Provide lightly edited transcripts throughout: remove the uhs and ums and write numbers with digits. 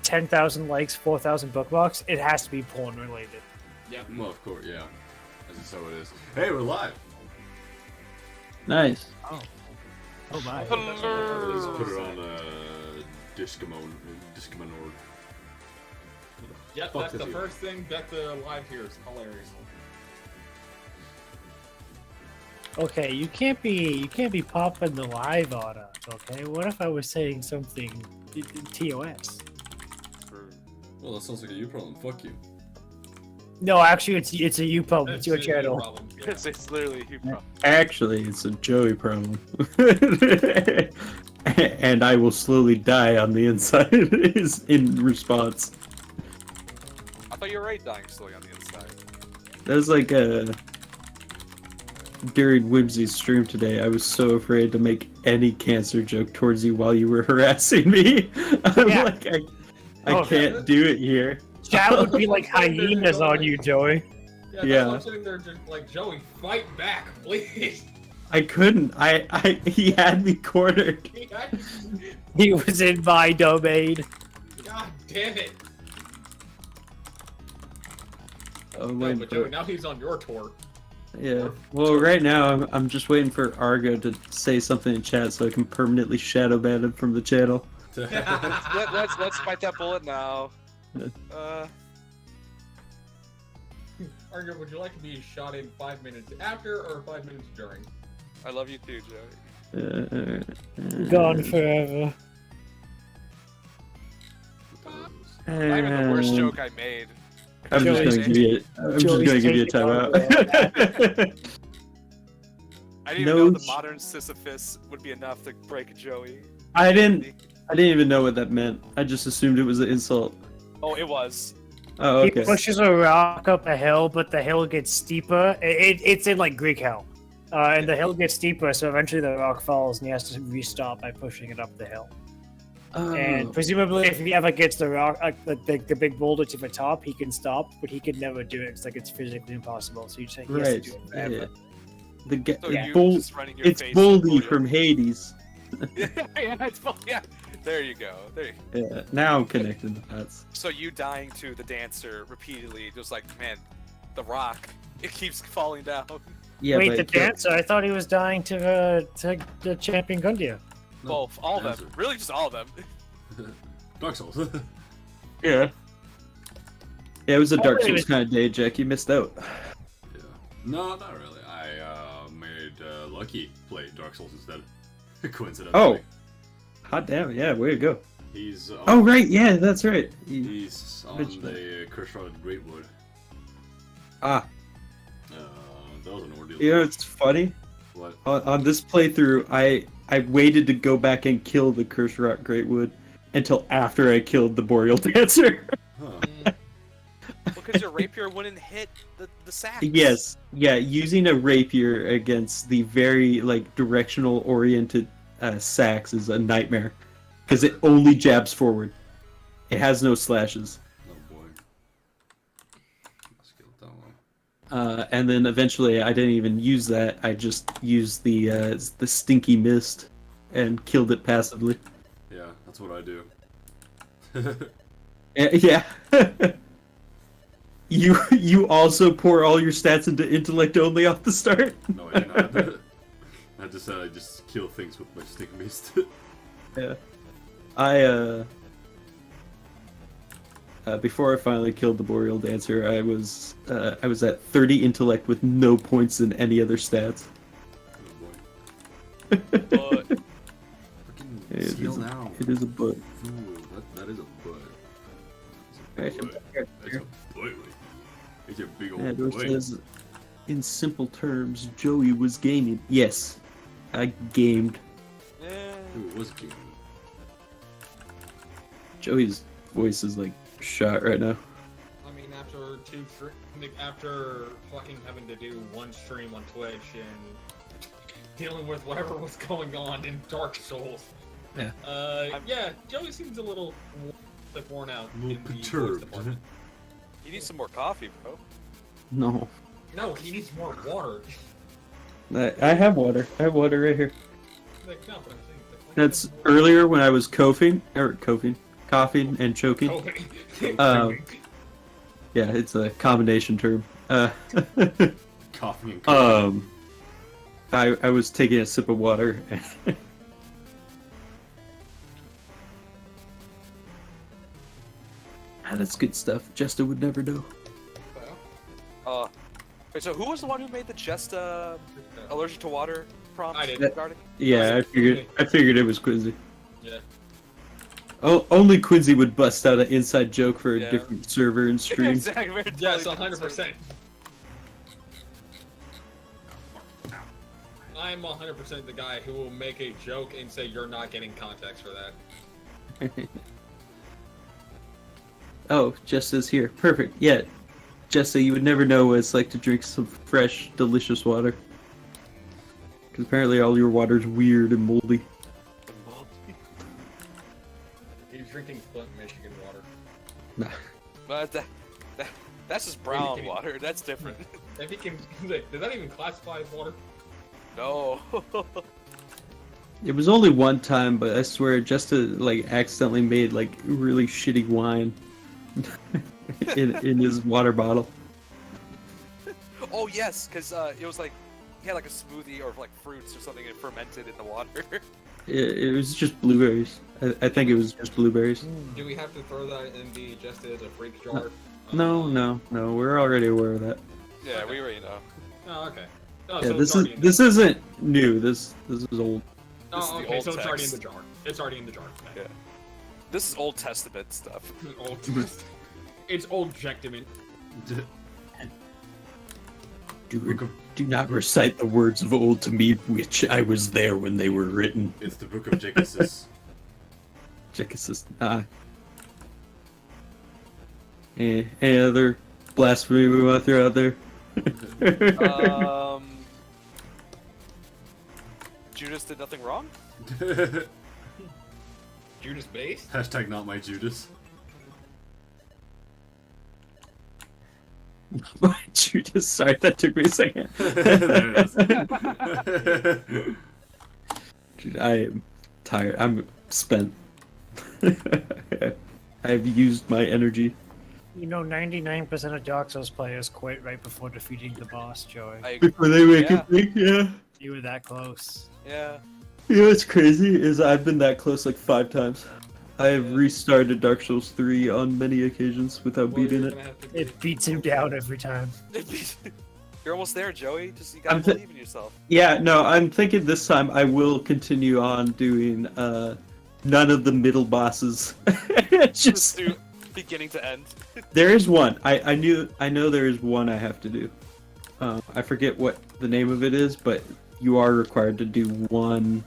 10,000 likes, 4,000 bookmarks, it has to be porn related. Yeah. Well, of course, yeah. That's how it is. Hey, we're live. Nice. Oh. Oh my. Let's put it on Discomon org. Yep, that's the first thing that the live here is hilarious. Okay, you can't be popping the live on us, okay? What if I was saying something TOS? Well, that sounds like a you problem. Fuck you. No, actually, it's a you problem. It's your channel. Yeah. It's literally a you problem. Actually, it's a Joey problem. And I will slowly die on the inside is in response. I thought you were already dying slowly on the inside. That was like during Whimsy's stream today, I was so afraid to make any cancer joke towards you while you were harassing me. I'm like, I can't do it here. Chat would be like hyenas on you, Joey. Yeah. I'm sitting there just like, Joey, fight back, please. I couldn't. He had me cornered. He was in my domain. God damn it. Oh, No, but Joey, now he's on your tour. Yeah. Well, right now I'm just waiting for Argo to say something in chat so I can permanently shadow ban him from the channel. let's fight that bullet now. Argo, would you like to be shot in 5 minutes after or 5 minutes during? I love you too, Joey. Gone forever. Not even the worst joke I made. I'm just gonna give you a timeout. I didn't even know the modern Sisyphus would be enough to break Joey. I didn't even know what that meant. I just assumed it was an insult. Oh, it was. Oh, okay. He pushes a rock up a hill, but the hill gets steeper. It's in like Greek hell. And the hill gets steeper, so eventually the rock falls and he has to restart by pushing it up the hill. Oh. And presumably, if he ever gets the rock, the big boulder to the top, he can stop, but he can never do it because like it's physically impossible. So he has to do it forever. Yeah. It's Boldy from Hades. There you go. Yeah. Now I'm connecting the dots. So you dying to the dancer repeatedly, just like, man, the rock, it keeps falling down. Yeah, wait, the dancer? I thought he was dying to the champion Gundia. Both, all of them. Really, just all of them. Dark Souls. Yeah. Yeah, it was a Dark Souls kind of day, Jack. You missed out. Yeah. No, not really. I made Lucky play Dark Souls instead. Coincidentally. Oh. Hot damn, yeah, way to go. He's oh, right, yeah, that's right. He's on the Cursed Greatwood. Ah. That was an ordeal. You know, it's funny. What? On this playthrough, I waited to go back and kill the Cursed Rock Greatwood until after I killed the Boreal Dancer. Huh. Because your rapier wouldn't hit the sack. Yes, yeah, using a rapier against the very like directional oriented sacks is a nightmare because it only jabs forward. It has no slashes. Oh boy. And then eventually, I didn't even use that. I just used the stinky mist and killed it passively. Yeah, that's what I do. Yeah. You also pour all your stats into intellect only off the start. No, I do not. I just kill things with my stick mist. Yeah. Before I finally killed the Boreal Dancer, I was at 30 intellect with no points in any other stats. Oh boy. It is a butt. Ooh, that is a butt. That's a butt. It's a big old it butt. says, in simple terms, Joey was gaming. Yes, I gamed. Who was gaming? Joey's voice is like shot right now. I mean, after fucking having to do one stream on Twitch and dealing with whatever was going on in Dark Souls. Yeah. Yeah, Joey seems a little worn out. A little perturbed. You need some more coffee, bro. No. No, he needs more water. I have water. I have water right here. Like, no, but I'm saying, That's earlier when I was coughing. coughing and choking. Oh, Yeah, it's a combination term. Coughing and coughing. I was taking a sip of water. That's good stuff. Jester would never know. Wait, so who was the one who made the just allergic to water prompt? I did. regarding? Yeah, I figured it was Quincy. Yeah. Oh, only Quincy would bust out an inside joke for a Yeah. different server and stream. Exactly. we're Yes, totally 100%. I'm 100% the guy who will make a joke and say you're not getting context for that. Oh, Jessa's here. Perfect. Yeah, Jessa, you would never know what it's like to drink some fresh, delicious water. Because apparently all your water's weird and moldy. He's drinking Flint, Michigan water. Nah. But that's just brown water. That's different. If he can, does that even classify as water? No. It was only one time, but I swear, Jessa like accidentally made like really shitty wine in his water bottle. Oh yes, because it was like he had like a smoothie or like fruits or something and fermented in the water. It was just blueberries. I think it was just blueberries. Do we have to throw that in the just as a freak jar? No. We're already aware of that. Yeah, we already know. Oh, okay. Oh, Yeah, so this it's already in this isn't new. This is old. Oh, this is the okay, old so it's already in text. the jar. It's already in the jar. Yeah. This is Old Testament stuff. Old. It's Old Jectament. Do not recite the words of old to me, which I was there when they were written. It's the Book of Genesis. Genesis. Any other blasphemy we want to throw out there? Judas did nothing wrong? Judas base? Hashtag not my Judas. Judas, sorry, that took me a second. There it is. Dude, I am tired. I'm spent. I've used my energy. You know, 99% of Dark Souls players quit right before defeating the boss, Joey. I agree. Before they make Yeah. it big, yeah. You were that close. Yeah. You know what's crazy is I've been that close like 5 times. I have Yeah. restarted Dark Souls 3 on many occasions without beating it. It beats him down every time. You're almost there, Joey. Just you gotta I'm believe in yourself. Yeah, no, I'm thinking this time I will continue on doing none of the middle bosses. Just Just do beginning to end. there is one. I know there is one I have to do. I forget what the name of it is, but you are required to do one.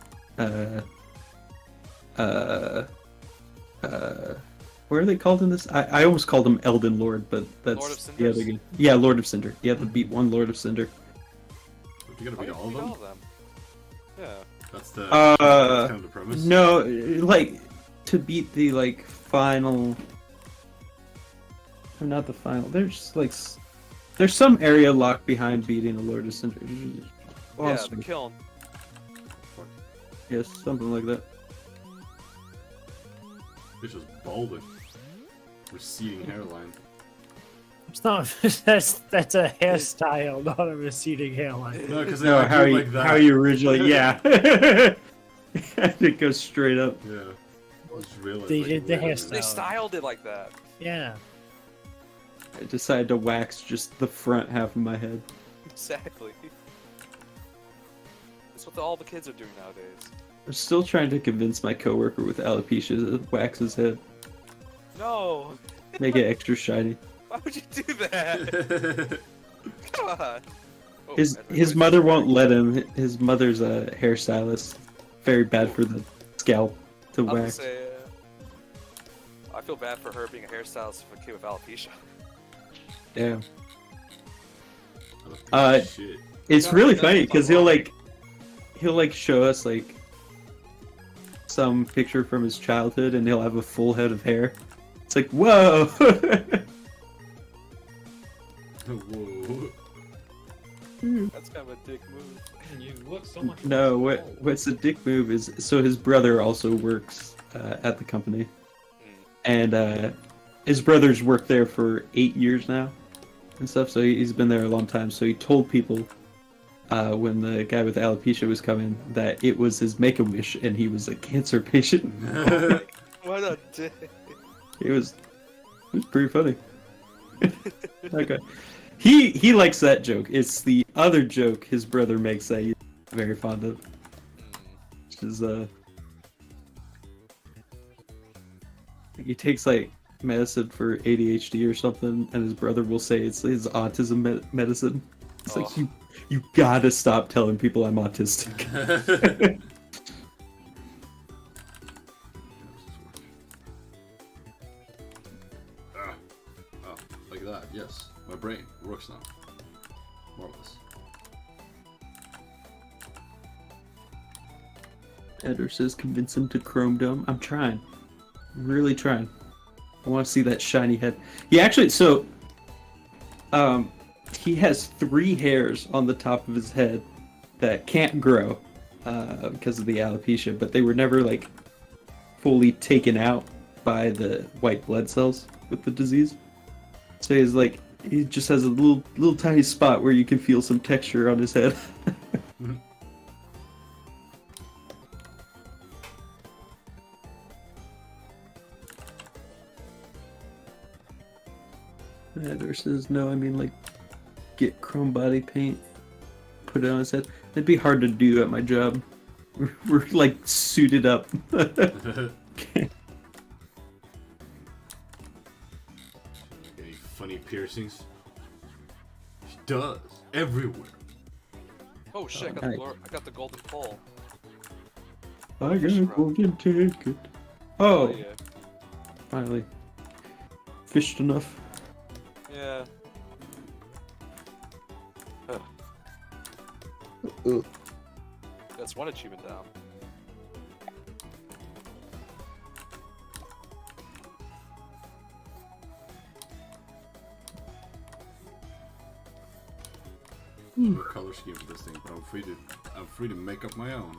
What are they called in this? I almost called him Elden Lord, but that's Lord of the other Cinders? game. Yeah, Lord of Cinder. You have to beat one Lord of Cinder. You gotta beat all of them? Yeah. That's the that's kind of the premise. No, like to beat the like final. Or not the final. There's some area locked behind beating the Lord of Cinder. Yeah, Awesome. the kiln. Yes, something like that. It's just balding. Receding hairline. It's not. That's a hairstyle, not a receding hairline. No, because they No, like, how you like that. how you originally yeah. It goes straight up. Yeah. I just realized, They like, did the wait a minute. hairstyle. They styled it like that. Yeah. I decided to wax just the front half of my head. Exactly. That's what all the kids are doing nowadays. I'm still trying to convince my coworker with alopecia to wax his head, No! make it extra shiny. Why would you do that? Come on! Oh, His everybody's mother just won't right. let him. His mother's a hairstylist. Very bad for the scalp to I was gonna wax. say, I feel bad for her being a hairstylist for a kid with alopecia. Damn. Oh, shit. It's No, really that's funny not because wrong. he'll like show us like some picture from his childhood and he'll have a full head of hair. It's like, whoa. Whoa. That's kind of a dick move. You look so much. No, worse. what's a dick move is so his brother also works at the company, and his brother's worked there for 8 years now and stuff. So he's been there a long time. So he told people when the guy with alopecia was coming that it was his Make-A-Wish and he was a cancer patient. What a dick. It was pretty funny. Okay. He likes that joke. It's the other joke his brother makes that he's very fond of. Which is he takes like medicine for ADHD or something, and his brother will say it's his autism medicine. It's like you gotta stop telling people I'm autistic. Oh, like that. Yes, my brain works now. Marvelous. Eder says convince him to Chrome Dome. I'm trying. I'm really trying. I want to see that shiny head. He actually, he has 3 hairs on the top of his head that can't grow because of the alopecia, but they were never like fully taken out by the white blood cells with the disease. So he just has a little tiny spot where you can feel some texture on his head. Eder says no, I mean like get chrome body paint, put it on his head. That'd be hard to do at my job. We're like suited up. Any funny piercings? She does everywhere. Oh shit! Nice. I got the golden pole. I gotta go and take it. Oh, yeah. finally fished enough. Yeah. That's one achievement down. No color scheme for this thing, but I'm free to make up my own.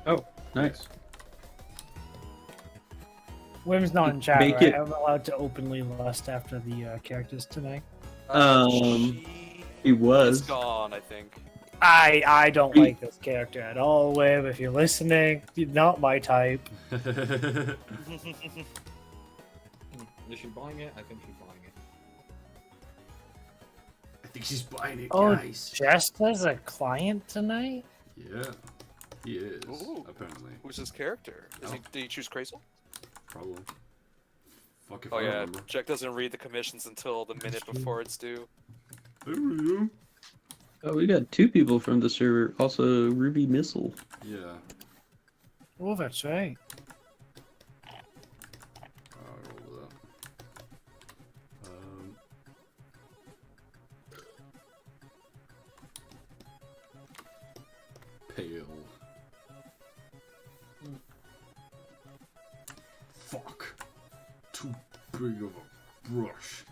Oh, nice. Wim's not in chat, Make right? it- I'm allowed to openly lust after the characters tonight. He was. It's gone, I think. I don't like this character at all, Wim. If you're listening, you're not my type. Is she buying it? I think she's buying it. I think she's buying it, Oh, guys. Just as a client tonight? Yeah, he is. Ooh. Apparently, Who's his character? Did he choose Crazel? probably. Fuck if Oh I yeah, remember. Jack doesn't read the commissions until the minute before it's due. There we go. Oh, we got 2 people from the server. Also, Ruby Missile. Yeah. Oh, that's right. I'll roll with that. Pale. Fuck. Too big of a brush.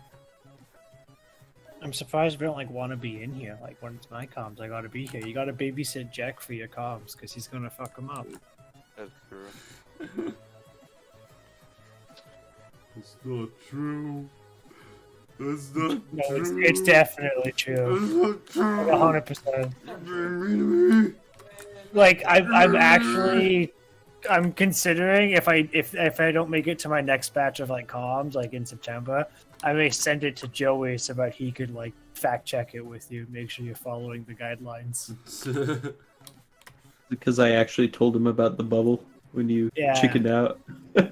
I'm surprised we don't like want to be in here. Like when it's my comms, I gotta be here. You gotta babysit Jack for your comms because he's gonna fuck them up. That's true. It's not true. That's not No, true. it's definitely true. That's not true. 100%. You're being mean to me. Like I'm considering if I don't make it to my next batch of like comms like in September, I may send it to Joey so that he could like fact check it with you, make sure you're following the guidelines. Because I actually told him about the bubble when you Yeah. chickened out. I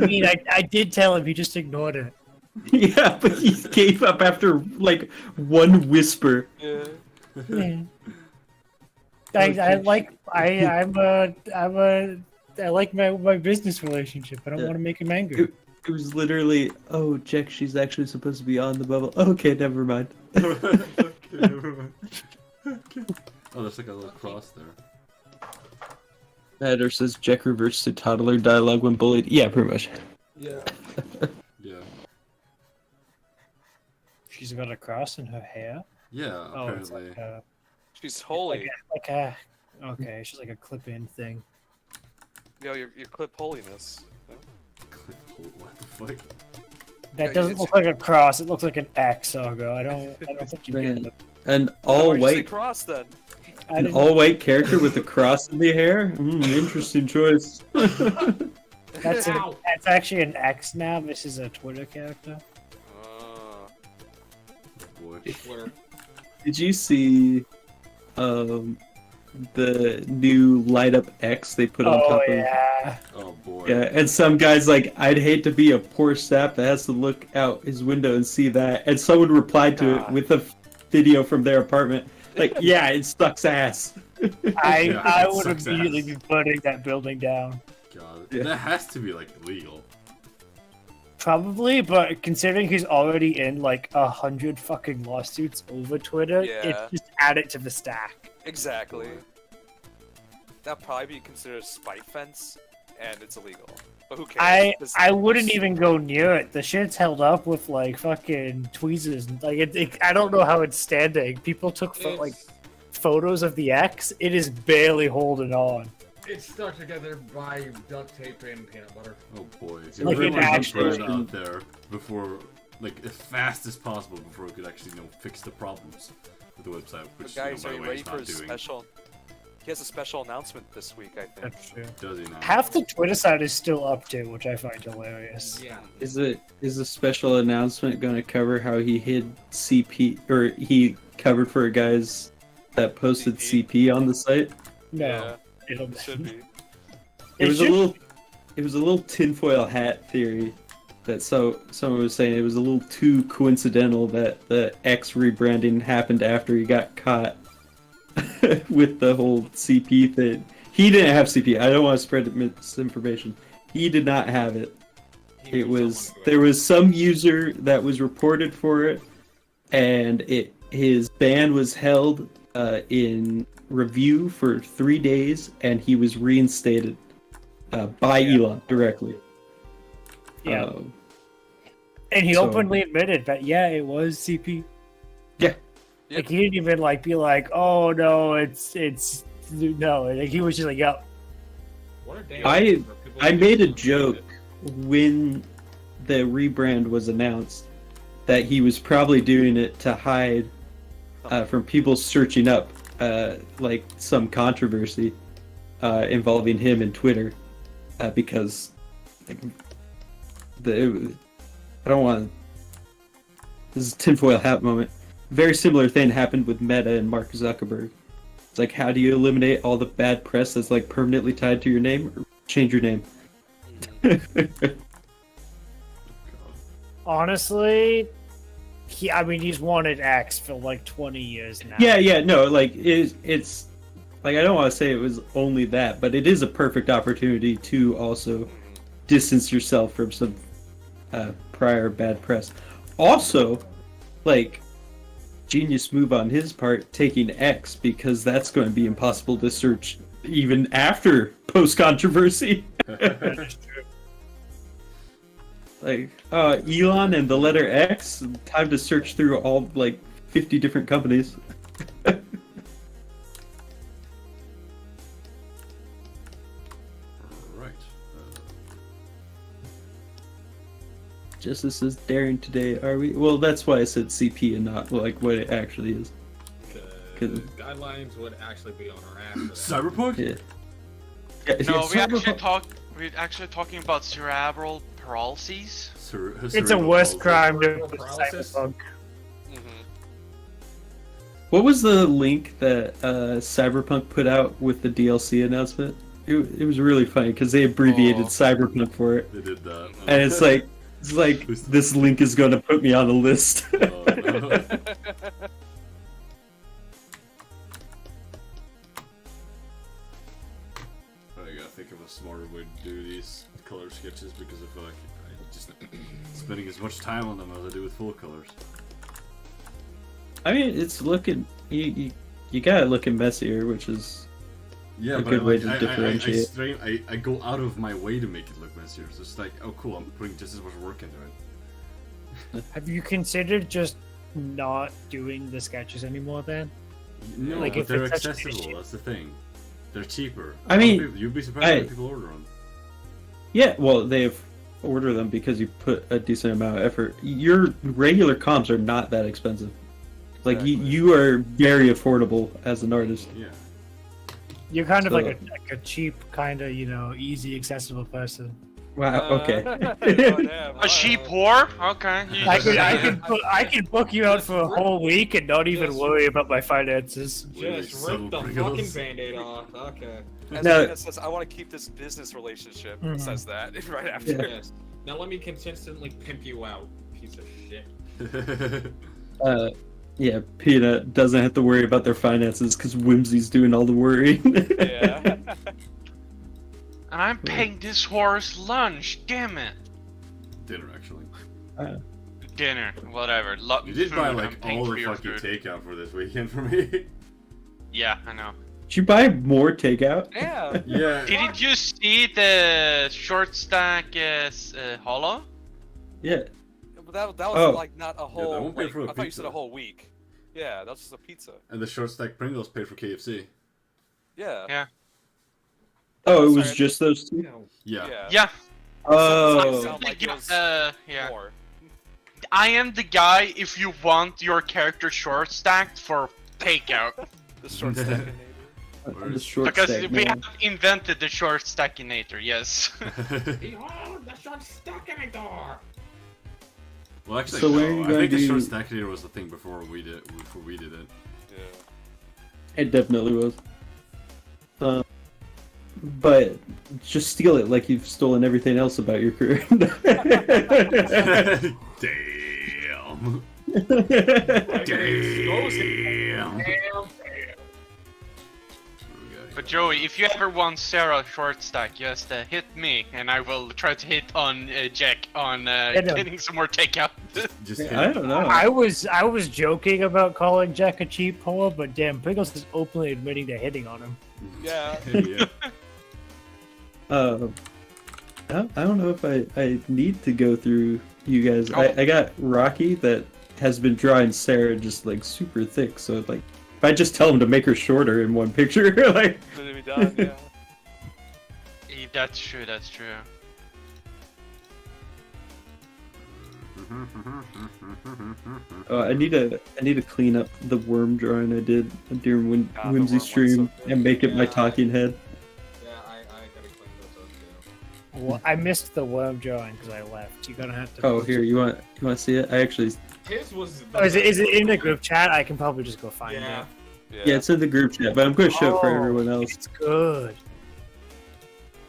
mean, I did tell him, he just ignored it. Yeah, but he gave up after like one whisper. Yeah. Yeah. I like my business relationship. I don't Yeah. want to make him angry. It was literally, oh, Jack, she's actually supposed to be on the bubble. Okay, never mind. Okay, never mind. Okay. Oh, there's like a little cross there. Eder says Jack reverts to toddler dialogue when bullied. Yeah, pretty much. Yeah. Yeah. She's got a cross in her hair. Yeah, Oh, it's apparently. like a, She's holy. like a okay. She's like a clip-in thing. Yo, your clip holiness. What the fuck? That doesn't look like a cross. It looks like an X, Argo. I don't think you Man. get it. An Why'd you say all-white cross then. I An didn't- all-white character with a cross in the hair? Interesting choice. That's Ow. that's actually an X now. This is a Twitter character. Boy. Twitter. Did you see the new light up X they put on Oh top yeah. Oh boy. of? Yeah, and some guy's like, I'd hate to be a poor sap that has to look out his window and see that. And someone replied to it with a video from their apartment. Like, yeah, it sucks ass. I Yeah, it would sucks immediately ass. be burning that building down. God, Yeah. that has to be like illegal. Probably, but considering he's already in like 100 fucking lawsuits over Twitter, Yeah. it's just add it to the stack. Exactly. That'd probably be considered a spite fence, and it's illegal. But who cares? I wouldn't even go near it. The shit's held up with like fucking tweezers. Like I don't know how it's standing. People took like photos of the X. It is barely holding on. It's stuck together by duct tape and peanut butter. Oh boy. Like Everyone an has to put it actual- out there before, like, as fast as possible before we could actually, fix the problems with the website. But Which, guys, by are the you way, ready he's for not his doing. special? He has a special announcement this week, I think. That's true. Does he now? Half the Twitter side is still up to, which I find hilarious. Yeah. Is a special announcement going to cover how he hid CP, or he covered for guys that posted CP on the site? No, Yeah, it'll it should be. It was should- a little tinfoil hat theory that someone was saying it was a little too coincidental that the X rebranding happened after he got caught with the whole CP thing. He didn't have CP. I don't want to spread misinformation. He did not have it. It was there was some user that was reported for it, and his ban was held in review for 3 days, and he was reinstated by Elon directly. Yeah. And he so- openly admitted that it was CP. Yeah. Like he didn't even be like, oh no, it's no. Like, he was just like, yep. What a day I for people I to made a do joke it. when the rebrand was announced that he was probably doing it to hide from people searching up like some controversy involving him and Twitter because like, I don't want this is a tinfoil hat moment. Very similar thing happened with Meta and Mark Zuckerberg. It's like, how do you eliminate all the bad press that's like permanently tied to your name? Or change your name. Honestly, he's wanted X for like 20 years now. Yeah, no, like it's like I don't want to say it was only that, but it is a perfect opportunity to also distance yourself from some prior bad press. Also, like genius move on his part taking X because that's going to be impossible to search even after post controversy. That's true. Like Elon and the letter X, time to search through all like 50 different companies. Right. Justice is daring today, are we? Well, that's why I said CP and not like what it actually is. The guidelines would actually be on our ass. for that. Cyberpunk? Yeah. No, Yeah, we're actually talking about cerebral paralysis. It's a worse crime than Cerebral paralysis? Cyberpunk. Mhm. What was the link that Cyberpunk put out with the DLC announcement? It was really funny because they abbreviated Oh. Cyberpunk for it, They did that. and it's like this link is going to put me on the list. Oh, no. I gotta think of a smarter way to do these color sketches because I feel like I just spending as much time on them as I do with full colors. I mean, it's looking you got it looking messier, which is Yeah, A but good way like, to I differentiate. I go out of my way to make it look messier. So it's like, oh cool, I'm putting just as much work into it. Have you considered just not doing the sketches anymore then? No, Like, but if they're it's such an accessible. issue. That's the thing. They're cheaper. I mean, You'd be surprised how many people order them. Yeah, well, they've ordered them because you put a decent amount of effort. Your regular comps are not that expensive. Like Exactly. you are very affordable as an artist. Yeah. You're kind of So- like a cheap, kind of easy, accessible person. Wow. Okay. Oh, damn. A sheep whore? Okay. you I just- could, I could book you out for a whole week and not even Just- worry about my finances. Really Just subtle rip the Pringles. fucking band-aid off. Okay. As No. Tina says, I want to keep this business relationship. Mhm. Says that right after. Yes. Now let me consistently pimp you out, piece of shit. Yeah, Peanut doesn't have to worry about their finances because Whimsy's doing all the worrying. Yeah. And I'm paying this horse lunch, damn it. Dinner, actually. Dinner, whatever. You did food, buy I'm like paying all for the your fucking food. takeout for this weekend for me. Yeah, I know. Did you buy more takeout? Yeah. Yeah. Didn't you see the short stack hollow? Yeah. But that was Oh. like not a that whole. won't pay like, for a I thought you said pizza. a whole week. Yeah, that's just a pizza. And the short stack Pringles paid for KFC. Yeah. Yeah. Oh, it was Sorry. just those two? You know, Yeah. Yeah. Yeah. Oh. Sound like it was Yeah. more. I am the guy if you want your character short stacked for takeout. The short stack. The short Because stack, we man. have invented the short stackinator, yes. behold the short stuck in a door. Well, actually, So no. where are you I gonna think the do- short stack here was the thing before we did it. Yeah. It definitely was. But just steal it like you've stolen everything else about your career. Damn. Damn. But Joey, if you ever want Sarah short stack, just hit me, and I will try to hit on Jack on no. getting some more takeout. Just I don't know. I was joking about calling Jack a cheap whore, but damn, Pringles is openly admitting to hitting on him. Yeah. yeah. I don't know if I need to go through you guys. I got Rocky that has been drawing Sarah just like super thick, so like if I just tell him to make her shorter in one picture, like Did it be done? Yeah. That's true, that's true. I need to clean up the worm drawing I did during God, the worm Whimsy one's stream so good. and make it my Yeah. talking head. Yeah, I gotta clean those up too. Well, I missed the worm drawing because I left. You're gonna have to. Oh, here you want to see it? I actually His was. Oh, is it in the group chat? I can probably just go find Yeah. it. yeah, it's in the group chat, but I'm going to show it for Oh, everyone else. It's good.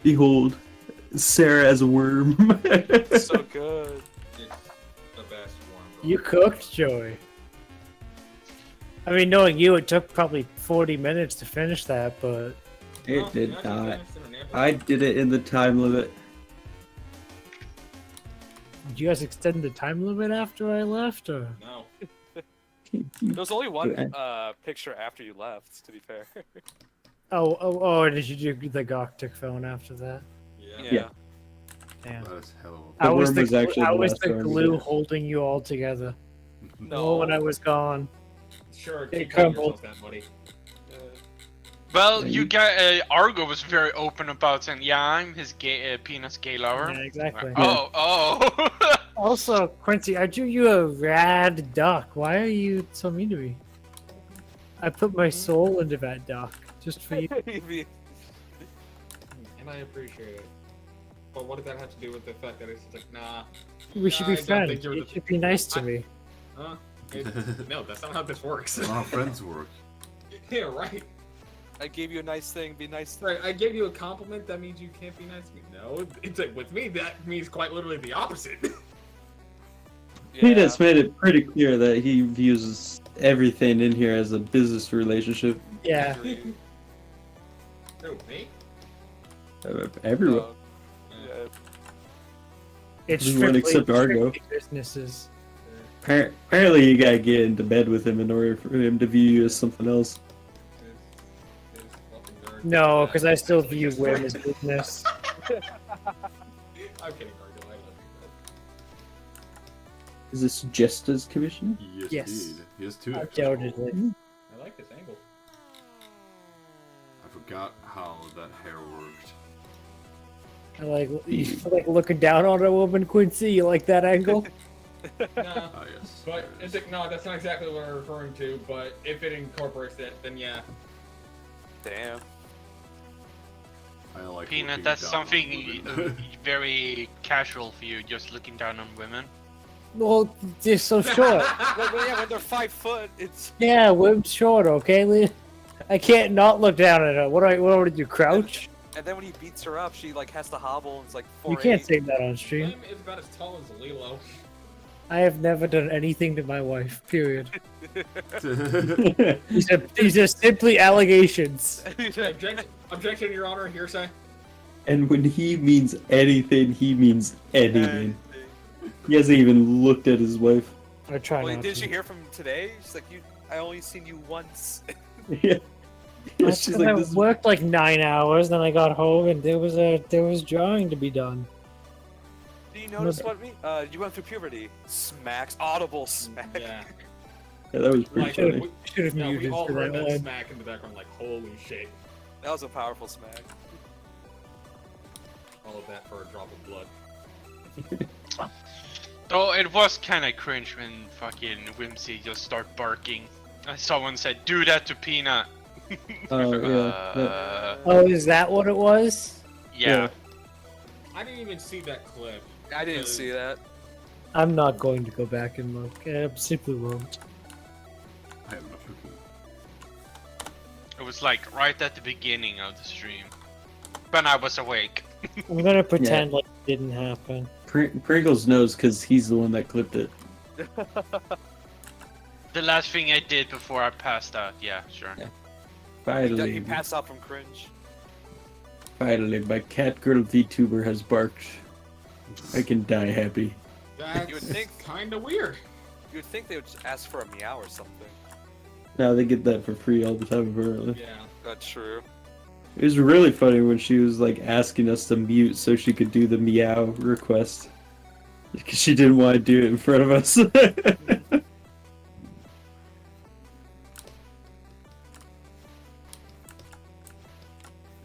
Behold, Sarah as a worm. It's so good. It's the best one. You cooked, Joey. I mean, knowing you, it took probably 40 minutes to finish that, but It did not. I did it in the time limit. did you guys extend the time limit after I left, or? No. There was only one Okay. picture after you left. To be fair. Oh, did you do the Goctic phone after that? Yeah. Yeah. Damn. That is hell. The I was worm the, was actually I the was last the one. glue holding you all together. No. When I was gone. Sure, It keep telling crumbled. yourself that, buddy. Well, Yeah, you you- get Argo was very open about saying, yeah, I'm his gay penis gay lover. Yeah, exactly. Oh. Also, Quincy, I drew you a rad duck. Why are you so mean to me? I put my soul into that duck just for you. Maybe. And I appreciate it. But what did that have to do with the fact that it's just like, nah, We should I be don't friends. think you're You the- should be nice to me. huh? No, that's not how this works. That's how friends work. Yeah, right. I gave you a nice thing. Be nice. To Right, I gave you a compliment, that means you can't be nice to me. No, it's like, with me, that means quite literally the opposite. Peanut's made it pretty clear that he views everything in here as a business relationship. Yeah. Who, me? Everyone. Yeah. It's Everyone except Argo. strictly businesses. Apparently, you gotta get into bed with him in order for him to view you as something else. This fucking nerd. No, because I still view Wim as business. I'm kidding, Argo. I love you, Is this just as commissioner? Yes. Indeed. He has two. Undoubtedly. bro. I like this angle. I forgot how that hair worked. I like you like looking down on a woman, Quincy. You like that angle? Nah, Oh yes. but it's like, no, that's not exactly what I'm referring to. But if it incorporates it, then yeah. Damn. I like Peanut, looking that's down something on women. very casual for you, just looking down on women. Well, they're so short. When they're 5 foot, it's. Yeah, women's short. Okay, I can't not look down at her. What do I do? Crouch? And then when he beats her up, she like has to hobble. And it's like 4'8". You can't say that on stream. Slim is about as tall as Lilo. I have never done anything to my wife. Period. These are simply allegations. Objection, Your Honor. Hearsay. And when he means anything, he means anything. He hasn't even looked at his wife. I try Well, not did to. you hear from him today? She's like, I only seen you once. Yeah. Yeah, That's she's 'cause like, I this is worked like 9 hours, then I got home and there was drawing to be done. Do you notice what me? You went through puberty. Smacks. Audible smack. Yeah. Yeah, that was pretty Like, funny. we, Should have yeah, we muted all for heard that that one. smack in the background. Like, holy shit! That was a powerful smack. All of that for a drop of blood. Though it was kind of cringe when fucking Whimsy just start barking. Someone said, "Do that to Peanut." Oh, yeah. Oh, is that what it was? Yeah. I didn't even see that clip. I didn't see that. I'm not going to go back and look. I simply won't. I am not looking. It was like right at the beginning of the stream, when I was awake. I'm gonna pretend like it didn't happen. Pringles knows because he's the one that clipped it. The last thing I did before I passed out. Yeah, sure. Yeah. He Finally, passed out from cringe. finally, my cat girl VTuber has barked. I can die happy. That's You would think- kind of weird. You would think they would just ask for a meow or something. Now they get that for free all the time, apparently. Yeah. That's true. It was really funny when she was like asking us to mute so she could do the meow request. Because she didn't want to do it in front of us.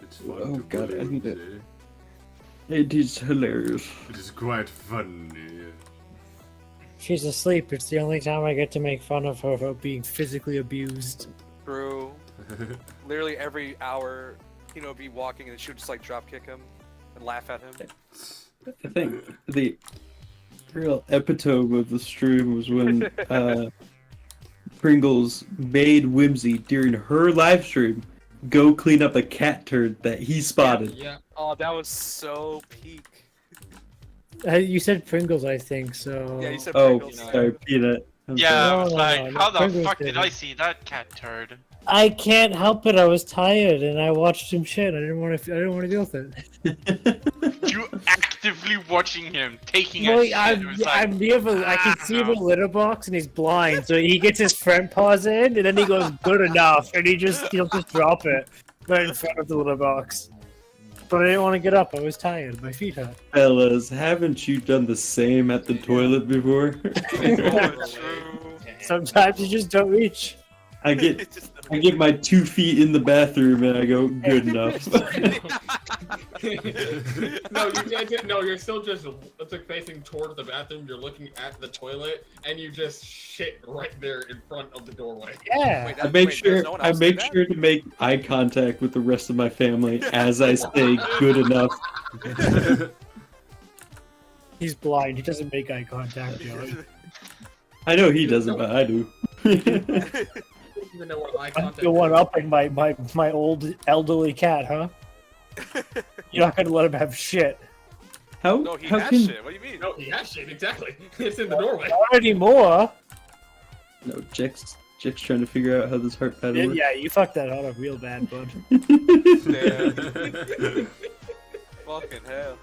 It's fun Oh, to God, I believe, need it. eh? It is hilarious. It is quite funny. She's asleep. It's the only time I get to make fun of her for being physically abused. True. Literally every hour, would be walking and she would just like drop kick him and laugh at him. I think the real epitome of the stream was when Pringles made Whimsy during her live stream go clean up a cat turd that he spotted. Yeah. Oh, that was so peak. You said Pringles, I think. So. Yeah, you said Oh, Pringles. sorry, Peanut. I'm Yeah, sorry. I was No, like, no, how the Pringles fuck did did I it. see that cat turd? I can't help it. I was tired and I watched him shit. I didn't want to. I didn't want to deal with it. You actively watching him taking Well, a shit. It was like, I'm near the. I can see the don't know. litter box and he's blind, so he gets his front paws in and then he goes good enough and he'll just drop it right in front of the litter box. But I didn't want to get up. I was tired. My feet hurt. Fellas, haven't you done the same at the toilet before? Sometimes you just don't reach. I get my 2 feet in the bathroom and I go, good enough. No, you're still just it's like facing towards the bathroom. You're looking at the toilet, and you just shit right there in front of the doorway. Yeah. Wait, I make does sure no one I else do make that? sure to make eye contact with the rest of my family as I say good enough. He's blind. He doesn't make eye contact, Joey. I know he doesn't, but I do. Even know what eye contact. The one upping my old elderly cat, huh? You're not gonna let him have shit. How No, he how has can shit. What do you mean? No, yeah, shit, exactly. It's in the doorway. Not anymore. no Jack's trying to figure out how this heart pattern works. Yeah, you fucked that up real bad, bud. Damn. Fucking hell.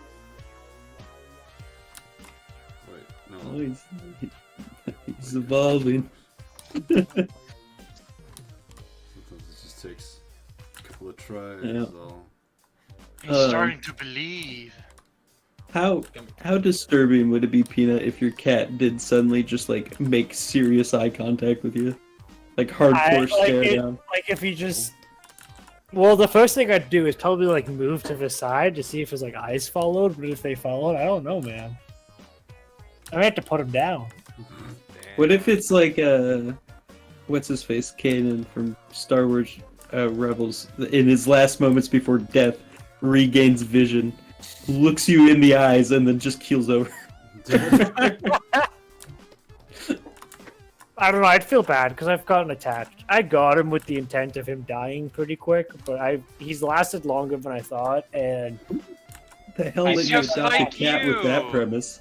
Wait, Oh, no. he's evolving. Sometimes it just takes a couple of tries. Yeah. So. I'm starting to believe. How disturbing would it be, Peanut, if your cat did suddenly just like make serious eye contact with you, like hardcore stare down? Like if he just Well, the first thing I'd do is probably like move to the side to see if his like eyes followed. But if they followed, I don't know, man. I might have to put him down. What if it's like what's his face, Kanan from Star Wars Rebels, in his last moments before death, regains vision, looks you in the eyes, and then just keels over. I don't know. I'd feel bad because I've gotten attached. I got him with the intent of him dying pretty quick, but he's lasted longer than I thought, and The hell He's let you just adopt like a cat with that you. premise?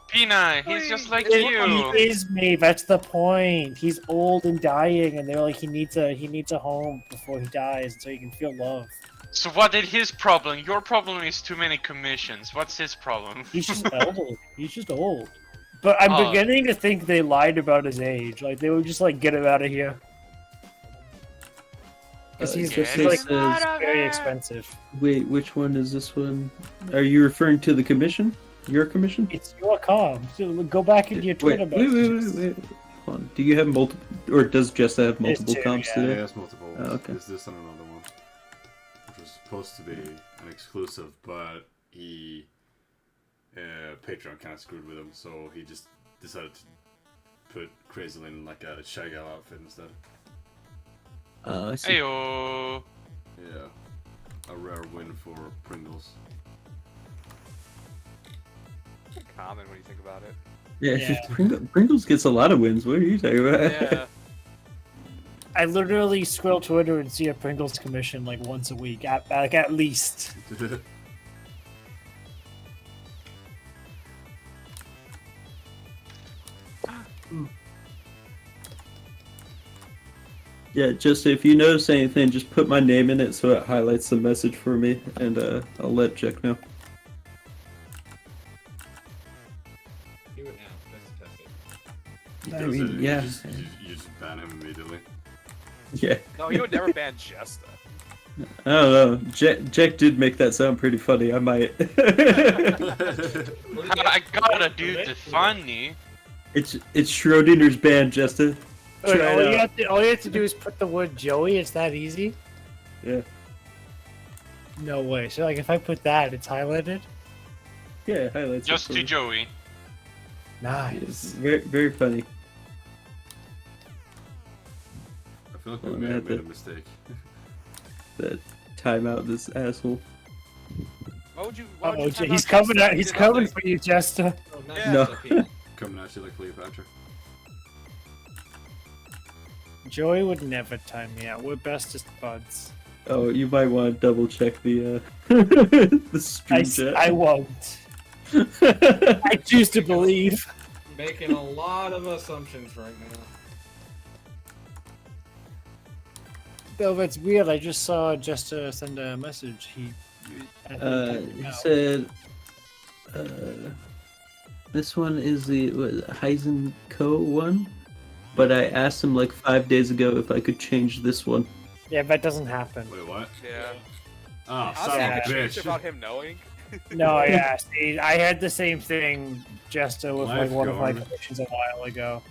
Pina, he's just like he you. is me. That's the point. He's old and dying, and they're like he needs a home before he dies, so he can feel love. So what is his problem? Your problem is too many commissions. What's his problem? He's just old. He's just old. But I'm Oh. beginning to think they lied about his age. Like they were just like, get him out of here. Because he's Just Get like him out of very here. expensive. Wait, which one is this one? Are you referring to the commission? Your commission? It's your com. So go back into your Twitter messages. Wait. Hold on. Do you have multiple, or does Jessa have multiple two, comps yeah. Yeah, today? it's multiple. Oh, okay. There's this and another one, which was supposed to be an exclusive, but he Patreon kind of screwed with him, so he just decided to put Crazily in like a Shy Gal outfit instead. I see. Heyo. Yeah, a rare win for Pringles. Common when you think about it. Yeah, Yeah. Pringles gets a lot of wins. What are you talking about? Yeah. I literally scroll Twitter and see a Pringles commission like once a week, at least. Yeah, just if you notice anything, just put my name in it so it highlights the message for me, and I'll let Jack know. Do it now. Let's test it. I Does mean, it, yeah. you just ban him immediately. Yeah, No, he would never ban Jesta. I don't know. Jack did make that sound pretty funny. I might. I gotta do the funny. It's Schrodinger's band, Justin. Wait, Try all, it you out. all you have to do is put the word Joey. It's that easy? Yeah, No way. So like if I put that, it's highlighted. yeah. Highlights. it Just for to me. Joey. It's Nice. very, very funny. I feel like Oh, we may have man, made a mistake. That time out this asshole. Why would you? Why would Oh, you time he's out coming Jesta? out. He He's did coming nothing. for you, Jester. Oh, Yeah. No. Pete. Coming at you like Cleopatra. Joey would never time me out. We're bestest buds. Oh, you might want to double check the the stream chat. I won't. I choose to believe. Making a lot of assumptions right now. Though that's weird. I just saw Jester send a message. I think timed me He out. said, this one is the Heisen Co. one, but I asked him like 5 days ago if I could change this one. Yeah, that doesn't happen. Wait, what? Yeah. Oh, I son was of a thinking change bitch. about him knowing. No, yeah. See, I had the same thing, Jester, with like one of my Lifeguard. commissions a while ago.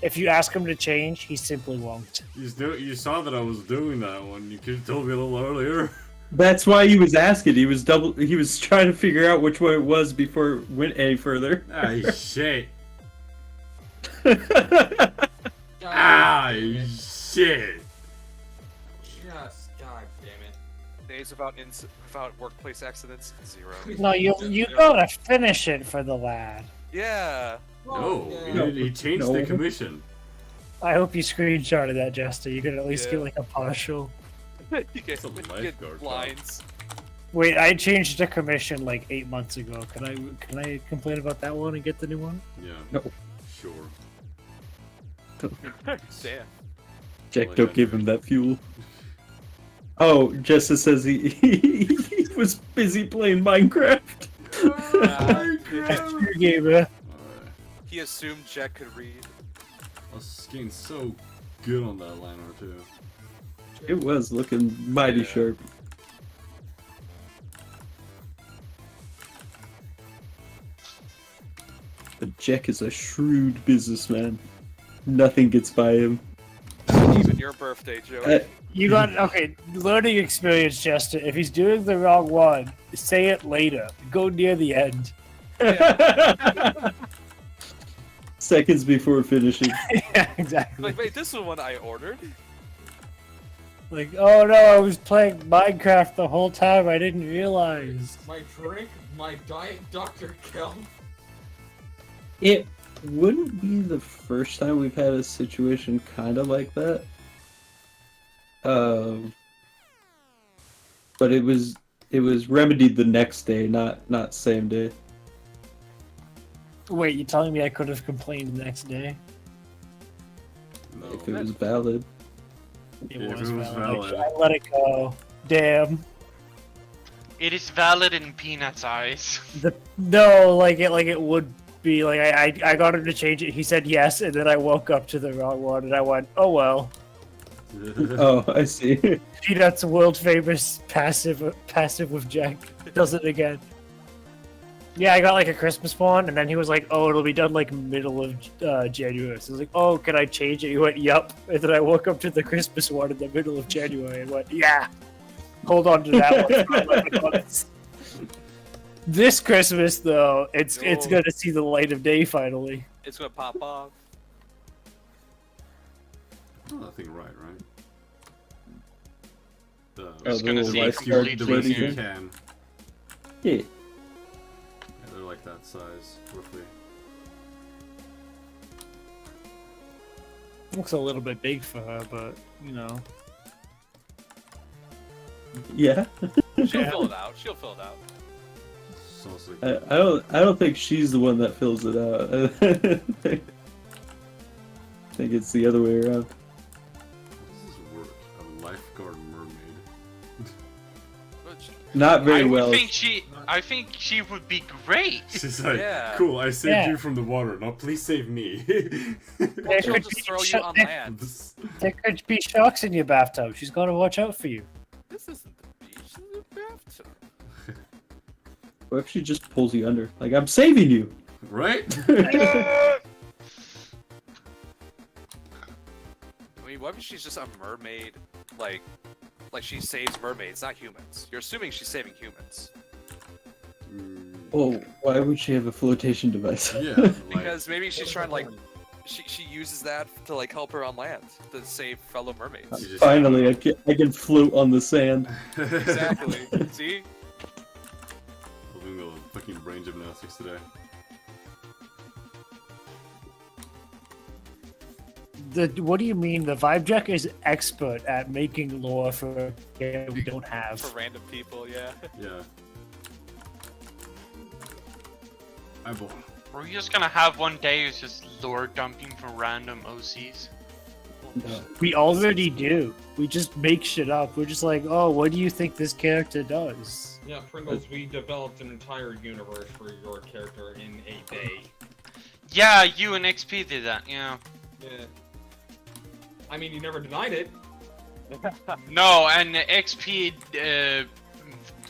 If you ask him to change, he simply won't. You saw that I was doing that one. You could have told me a little earlier. That's why he was asking. He was trying to figure out which one it was before it went any further. Ah, shit. God, Ah, shit. Just God damn it. Days about workplace accidents, 0. No, you gotta finish it for the lad. Yeah. No, yeah. he changed No. the commission. I hope you screenshotted that, Jester. You could at least Yeah. get like a partial. you get, It's a you lifeguard get lines. Wait, I changed the commission like 8 months ago. Can I complain about that one and get the new one? Yeah. No. Sure. Damn. Jack, don't give him that fuel. Oh, Jessa says he was busy playing Minecraft. That's your gamer. Alright. He assumed Jack could read. I was getting so good on that liner too. It was looking mighty Yeah. sharp. But Jack is a shrewd businessman. Nothing gets by him. Even your birthday, Joey. You got okay. Learning experience, Chester. If he's doing the wrong one, say it later. Go near the end. Seconds before finishing. Yeah, exactly. Like, wait, this is the one I ordered. Like, oh no, I was playing Minecraft the whole time. I didn't realize. My drink, my diet, Dr. Kel. It wouldn't be the first time we've had a situation kind of like that. But it was remedied the next day, not same day. Wait, you telling me I could have complained the next day? No. If it was valid. It Yeah, if was it was valid. valid. I let it go. Damn. It is valid in Peanut's eyes. No, like it would be like I got him to change it. He said yes, and then I woke up to the wrong one, and I went, oh well. Oh, I see. Peanut's world famous passive with Jack does it again. Yeah, I got like a Christmas one, and then he was like, "Oh, it'll be done like middle of January." So I was like, "Oh, can I change it?" He went, "Yup." And then I woke up to the Christmas one in the middle of January and went, "Yeah, hold on to that one." This Christmas, though, it's gonna see the light of day finally. It's gonna pop off. Nothing right? Oh, Just the gonna little see lifeguard completely floaty new. thing? Can. Yeah. Yeah, they're like that size, roughly. Looks a little bit big for her, but you know. Yeah. She'll fill it out. She'll fill it out. So it's like, I don't think she's the one that fills it out. I think it's the other way around. how does this work? A lifeguard mermaid. Not very I would well. I think she would be great. She's like, Yeah. cool, I saved Yeah. you from the water. Now please save me. There She'll could, just be throw you sha- on there, land. there could be sharks in your bathtub. She's got to watch out for you. This isn't the beach. This is the bathtub. What if she just pulls you under? Like, I'm saving you! Right? I mean, what if she's just a mermaid? Like she saves mermaids, not humans. You're assuming she's saving humans. Oh, why would she have a flotation device? Yeah, like, Because maybe she's trying to, like, she uses that to, like, help her on land, to save fellow mermaids. she just- Finally, I can float on the sand. Exactly. See? I'm doing the fucking brain gymnastics today. What do you mean? The Vibe Jack is expert at making lore for a game we don't have. For random people, yeah. Yeah. Eyeball. We're just gonna have one day who's just lore dumping from random OCs. We already do. We just make shit up. We're just like, oh, what do you think this character does? Yeah, Pringles, we developed an entire universe for your character in a day. Yeah, you and XP did that, yeah. Yeah. I mean, you never denied it. No, and XP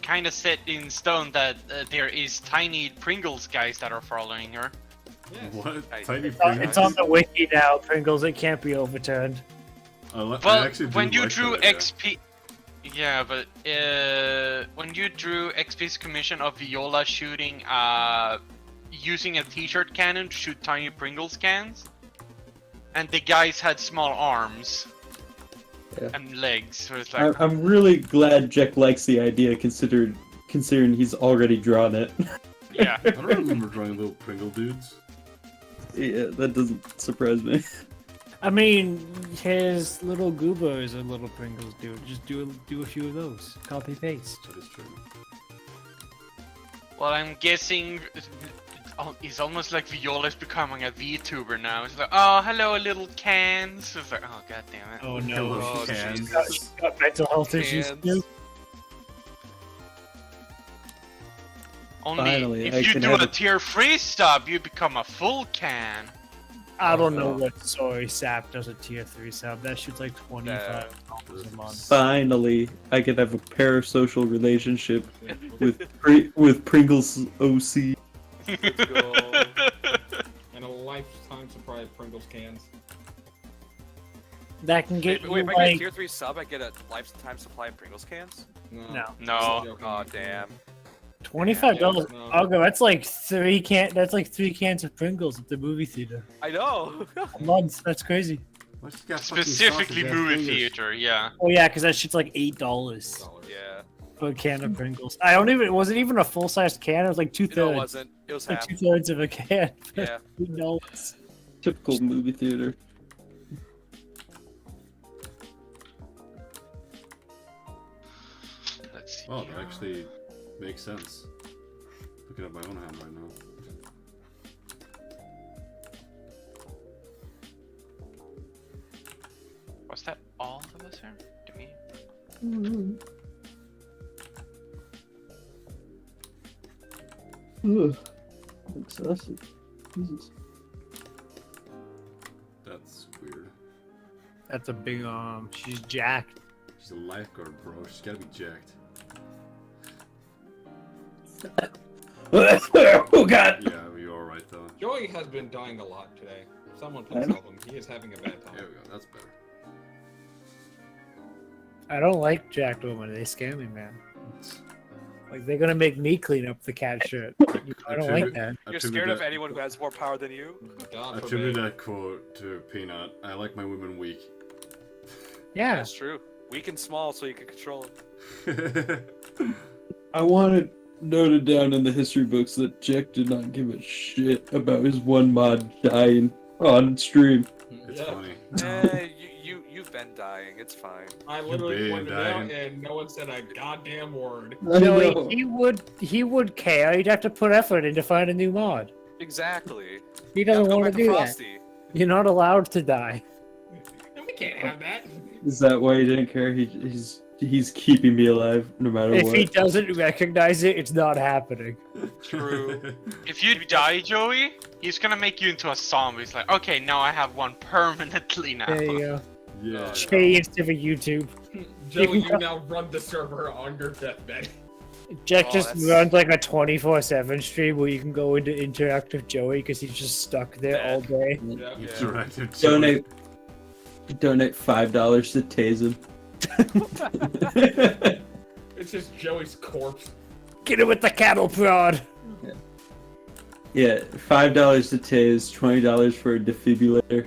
kind of set in stone that there is tiny Pringles guys that are following her. Yes. What? I- Tiny It's on the wiki now, Pringles. It can't be overturned. But when you drew XP, yeah, but when you drew XP's commission of Viola shooting, using a T-shirt cannon to shoot tiny Pringles cans, and the guys had small arms Yeah. and legs, so it's like, I'm really glad Jack likes the idea, considering he's already drawn it. yeah. I don't remember drawing little Pringle dudes. Yeah, that doesn't surprise me. I mean, his little goober is a little Pringles dude. Just do a few of those. Copy paste. That is true. Well, I'm guessing it's almost like Viola's becoming a VTuber now. It's like, oh, hello, little cans. It's like, oh, god damn it. Oh no. Hello, Oh, cans. Jesus. Got mental health issues Cans. too. Only Finally, I if you can do have a a- tier 3 sub, you become a full can. I don't know Oh. what Sorry Sap does a tier 3 sub. That shit's like $25 a month. Finally, I can have a parasocial relationship with Pringles OC. Let's go. And a lifetime supply of Pringles cans. that can get Wait, you if I get a like tier 3 sub, I get a lifetime supply of Pringles cans? no No. Oh, damn. $25. Yeah, no. I'll go. That's like 3 cans of Pringles at the movie theater I know! a month. That's crazy. Why she got fucking Specifically sausage-ass movie fingers? theater, yeah. Oh yeah, because that shit's like $8 Yeah. for a can of Pringles. I don't even. It wasn't even a full sized can. It was like 2/3. No, it wasn't. It was Like half. 2/3 of a can. Yeah. $8. Typical movie theater. Let's see. Oh, that actually makes sense. Looking at my own hand right now. Was that all of us here? To me? Ugh. Excessive. Jesus. That's weird. That's a big She's jacked. She's a lifeguard, bro. She's gotta be jacked. Oh god! Yeah, you're alright though. Joey has been dying a lot today. Someone I please know. help him. He is having a bad time. There we go. That's better. I don't like jacked women. They scare me, man. Like they're gonna make me clean up the cat shit. I don't like that. You're scared of anyone who has more power than you? God Attribute forbid. that quote to Peanut. I like my women weak. Yeah. That's true. Weak and small so you can control it. I wanted noted down in the history books that JEK did not give a shit about his one mod dying on stream. It's Yeah. funny. You've been dying. It's fine. I literally been pointed it out dying. and no one said a goddamn word. I know. Joey, he would care. He'd have to put effort in to find a new mod. Exactly. He doesn't Now go want to back do that. Frosty. You're not allowed to die. And we can't have that. Is that why he didn't care? He's keeping me alive no matter If what. he doesn't recognize it, it's not happening. True. If you die, Joey, he's gonna make you into a zombie. He's like, okay, now I have one permanently now. There you go. Yeah. Changed to YouTube. Joey, you now run the server on your deathbed. Jack Oh, just that's- runs like a 24/7 stream where you can go into interactive Joey because he's just stuck there all day. Yeah. Yeah. Interactive Donate $5 to tase him. It's just Joey's corpse. Get it with the cattle prod. Yeah, $5 to tase, $20 for a defibrillator.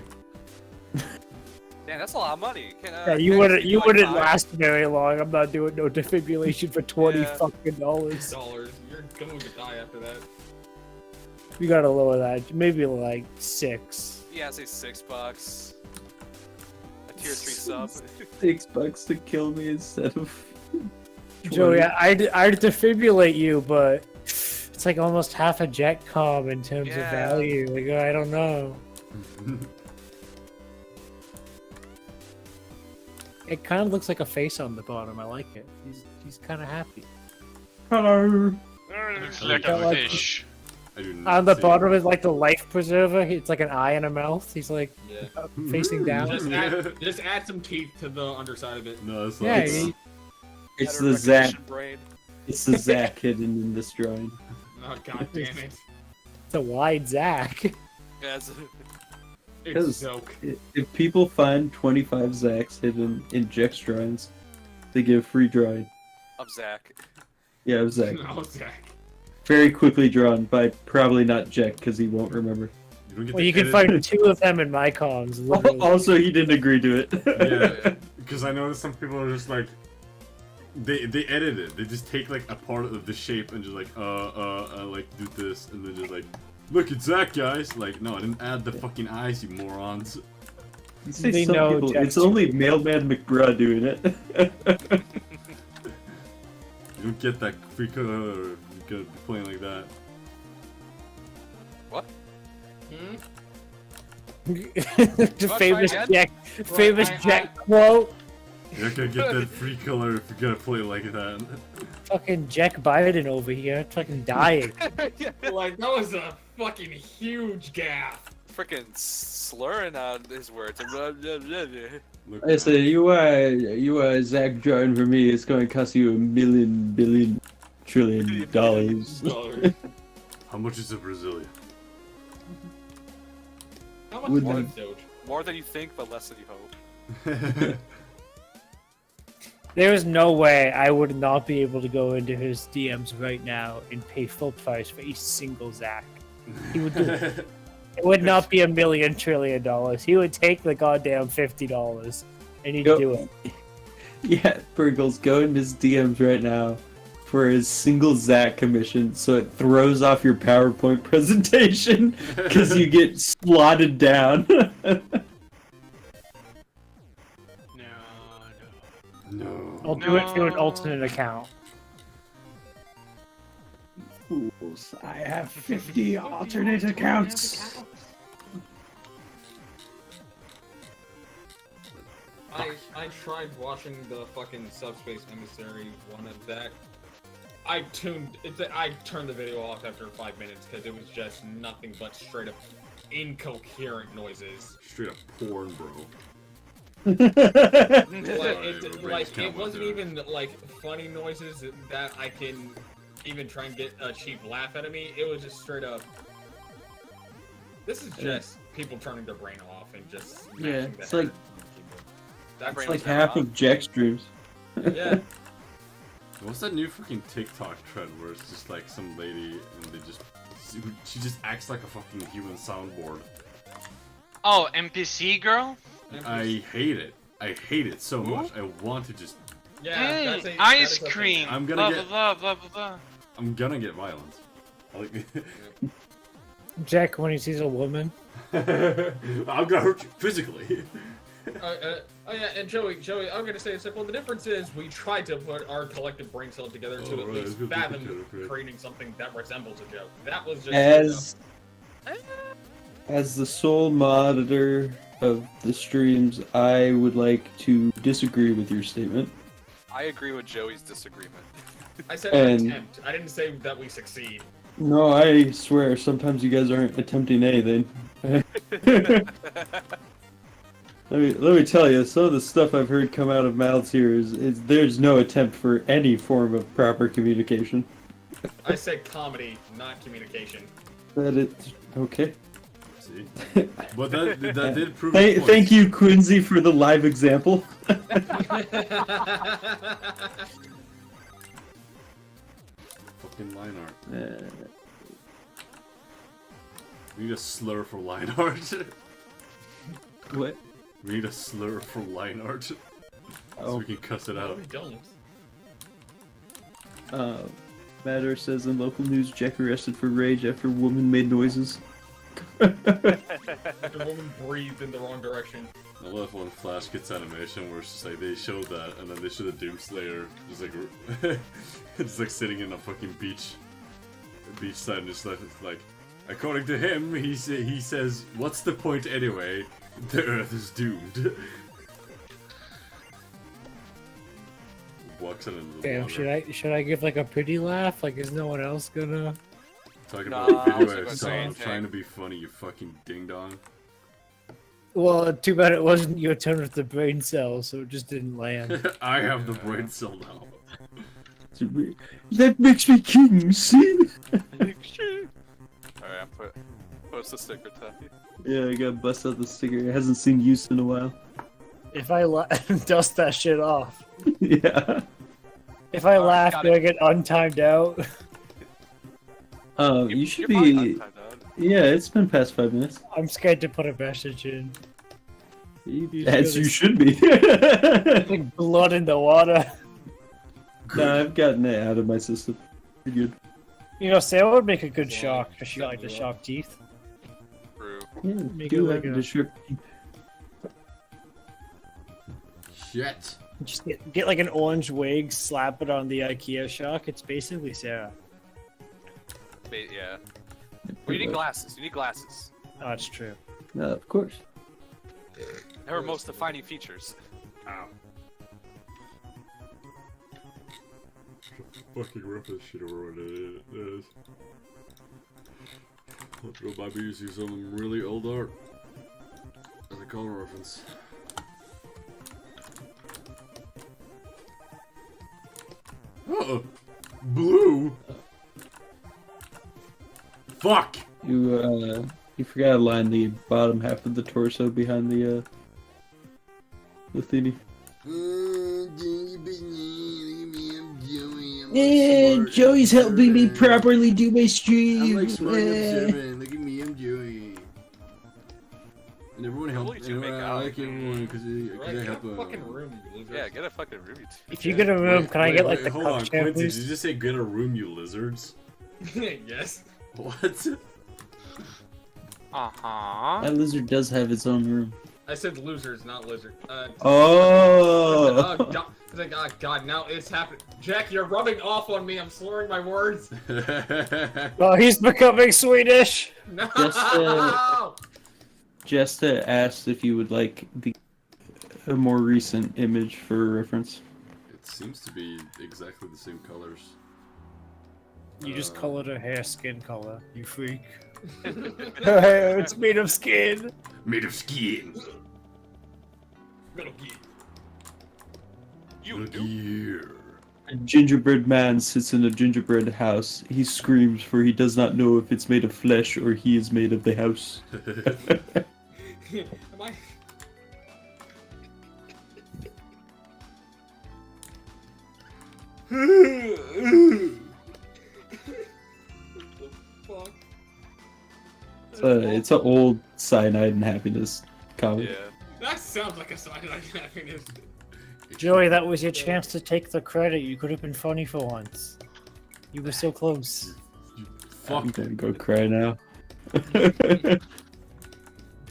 Man, that's a lot of money. Yeah, you wouldn't last very long. I'm not doing no defibrillation for $20 Yeah. fucking dollars. Dollars. You're going to die after that. We gotta lower that. Maybe like 6. Yeah, say $6. A tier 3 sub. $6 to kill me instead of. Joey, 20. I'd defibrillate you, but it's like almost half a jet com in terms of Yeah. value. Like I don't know. It kind of looks like a face on the bottom. I like it. He's kind of happy. Hello. Looks like Yeah, a like- fish. I do not On the see bottom it. is like the life preserver. It's like an eye and a mouth. He's like Yeah. facing down. Just add some teeth to the underside of it. No, it's Yeah, like It's Better the Zach. recognition brain. It's the Zach hidden in this drawing. Oh god damn it. It's a wide Zach. Yeah, it's- It's Zoke. If people find 25 Zachs hidden in JEK's drawings, they get a free drawing. I'm Zach. Yeah, of Zach. No, Zach. Very quickly drawn by probably not JEK because he won't remember. you don't get Well, to you can edit- find 2 of them in my cons. literally. Also, he didn't agree to it. Yeah, because I noticed some people are just like they edit it. They just take like a part of the shape and just like like do this and then just like look it's Zach guys. Like no, I didn't add the fucking eyes, you morons. You say They some know people, JEK's it's only Mailman McGraw doing it. You don't get that free color. You gotta be playing like that. What? Hmm? The Wanna famous try again? Jack Jack quote. You're not gonna get that free color if you gotta play like that. Fucking Jack Biden over here, fucking dying. Like, that was a fucking huge gap. Freaking slurring on his words. Look, I say you are Zach drawing for me. It's going to cost you $1 million, billion, trillion dollars. how much is a Brazilian? How much Would was you- it, Doge? More than you think, but less than you hope. There is no way I would not be able to go into his DMs right now and pay full price for a single Zach. He would do it. It would not be $1 trillion. He would take the goddamn $50 and he'd Yep. do it. Yeah, Pringles, go in his DMs right now for his single Zach commission so it throws off your PowerPoint presentation because you get slotted down. No. I'll do it through an alternate account. Fools, I have 50 alternate accounts. I tried watching the fucking Subspace Emissary one of that. I turned the video off after 5 minutes because it was just nothing but straight up incoherent noises. Straight up porn, bro. It wasn't even like funny noises that I can even try and get a cheap laugh out of me. It was just straight up. This is just people turning their brain off and just Yeah, smashing the it's head like- on the keyboard. It's like half of Jack streams. Yeah. What's that new fucking TikTok trend where it's just like some lady and she just acts like a fucking human soundboard? Oh, NPC girl? I hate it. I hate it so much. I want to just. Yeah. Ice cream. I'm blah, gonna get. blah, blah, blah, blah. I'm gonna get violent. Like, Jack, when he sees a woman, I'm gonna hurt you physically. Oh yeah, and Joey, I'm gonna say it's simple. The difference is we tried to put our collective brain cells together to at least fathom creating something that resembles a joke. That was just As the sole monitor of the streams, I would like to disagree with your statement. I agree with Joey's disagreement. I said And- attempt. I didn't say that we succeed. No, I swear, sometimes you guys aren't attempting anything. Let me tell you, some of the stuff I've heard come out of mouths here is there's no attempt for any form of proper communication. I said comedy, not communication. That it okay. See, but that did prove. Thank you, Quincy, for the live example. Fucking line art. We need a slur for line art. What? We need a slur for line art. So Oh. we can cuss it out. We don't. Matter says in local news, Jack arrested for rage after woman made noises. The woman breathed in the wrong direction. I love when Flash gets animation where it's just like they showed that and then they showed a Doomslayer just like just like sitting in a fucking beachside and just like according to him he says what's the point anyway? The Earth is doomed. Walks out into the damn, water. should I give like a pretty laugh? Like, is no one else gonna? Talking Nah, about I was video I gonna saw, say I'm anything. trying to be funny, you fucking ding dong. Well, too bad it wasn't your turn with the brain cells, so it just didn't land. I have the brain cell now. That makes me king, see? Alright, post the sticker, Taffy. Yeah, I gotta bust out the sticker. It hasn't seen use in a while. If I dust that shit off, Yeah. if I laugh, got do I get untimed out? You should You're probably be. untimed out. Yeah, it's been past 5 minutes. I'm scared to put a message in. As you should be. Like blood in the water. No, I've gotten it out of my system. You're good. You know, Sarah would make a good shock, because she like the sharp teeth. True. Yeah, Make do it like have a- the shrimp. Shit. Just get like an orange wig, slap it on the IKEA shock. It's basically Sarah. Yeah. Well, you need glasses. You need glasses. Oh, that's true. Of course. They're her most defining features. Ow. Fucking rip this shit over what it is. Let's go by using some really old art as a color reference. Oh, blue. Fuck. You forgot to line the bottom half of the torso behind the Lathini. Joey's helping me properly do my stream. I'm like smart and observant. Look at me, I'm Joey. And everyone helps. I like everyone because they help. Fucking room, you loser. Yeah, get a fucking room. If you get a room, can I get like the hold cup on, chair, Quincy, please? did you just say get a room, you lizards? Yes. What? That lizard does have its own room. I said losers, not lizard. Oh! God. I think, oh, God, now it's happening. Jack, you're rubbing off on me. I'm slurring my words. Oh, he's becoming Swedish. No. Jesta asked if you would like a more recent image for reference. It seems to be exactly the same colors. You just colored her hair skin color, you freak. Her hair, it's made of skin. Made of skin. Metal Gear. You Look do. here. A gingerbread man sits in a gingerbread house. He screams, for he does not know if it's made of flesh or he is made of the house. Am I? What the fuck? It's an old cyanide and happiness comic. Yeah. That sounds like a sign of happiness. Joey, that was your chance to take the credit. You could have been funny for once. You were so close. I'm Fuck. gonna go cry now.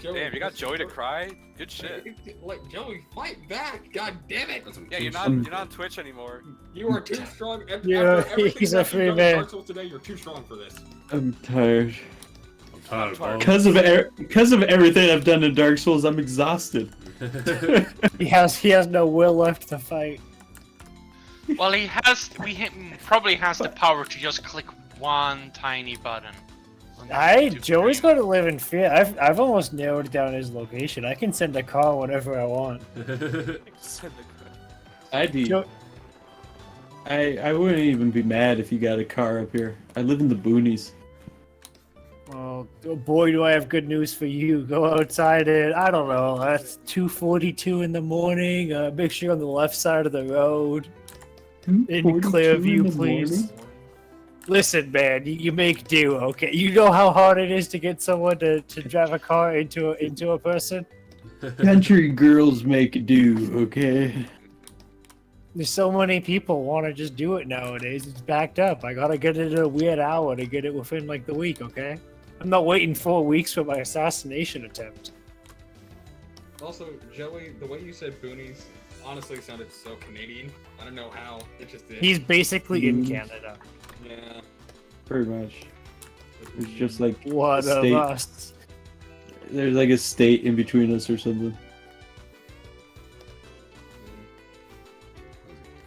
Joey, Damn, you got Joey to cry? Good shit. Like Joey, fight back! God damn it! That's some Yeah, cool you're not shit. on Twitch anymore. You are too strong. Yeah, After everything he's a that free you've done in man. Dark Souls today, you're too strong for this. I'm tired. I'm tired, Because of everything I've done in Dark Souls, I'm exhausted. He has no will left to fight. Well, he probably has the power to just click one tiny button. Joey's going to live in fear. I've almost narrowed down his location. I can send a car whenever I want. I'd be. Jo- I wouldn't even be mad if you got a car up here. I live in the boonies. Oh boy, do I have good news for you. Go outside at, I don't know, that's 2:42 in the morning. Make sure you're on the left side of the road. In clear view, please. Listen, man, you make do, okay? You know how hard it is to get someone to drive a car into a person? Country girls make do, okay? There's so many people want to just do it nowadays. It's backed up. I gotta get it at a weird hour to get it within like the week, okay? I'm not waiting 4 weeks for my assassination attempt. Also, Joey, the way you said boonies honestly sounded so Canadian. I don't know how. It just did. He's basically in Canada. Yeah. Pretty much. It's just like One of state. us. There's like a state in between us or something.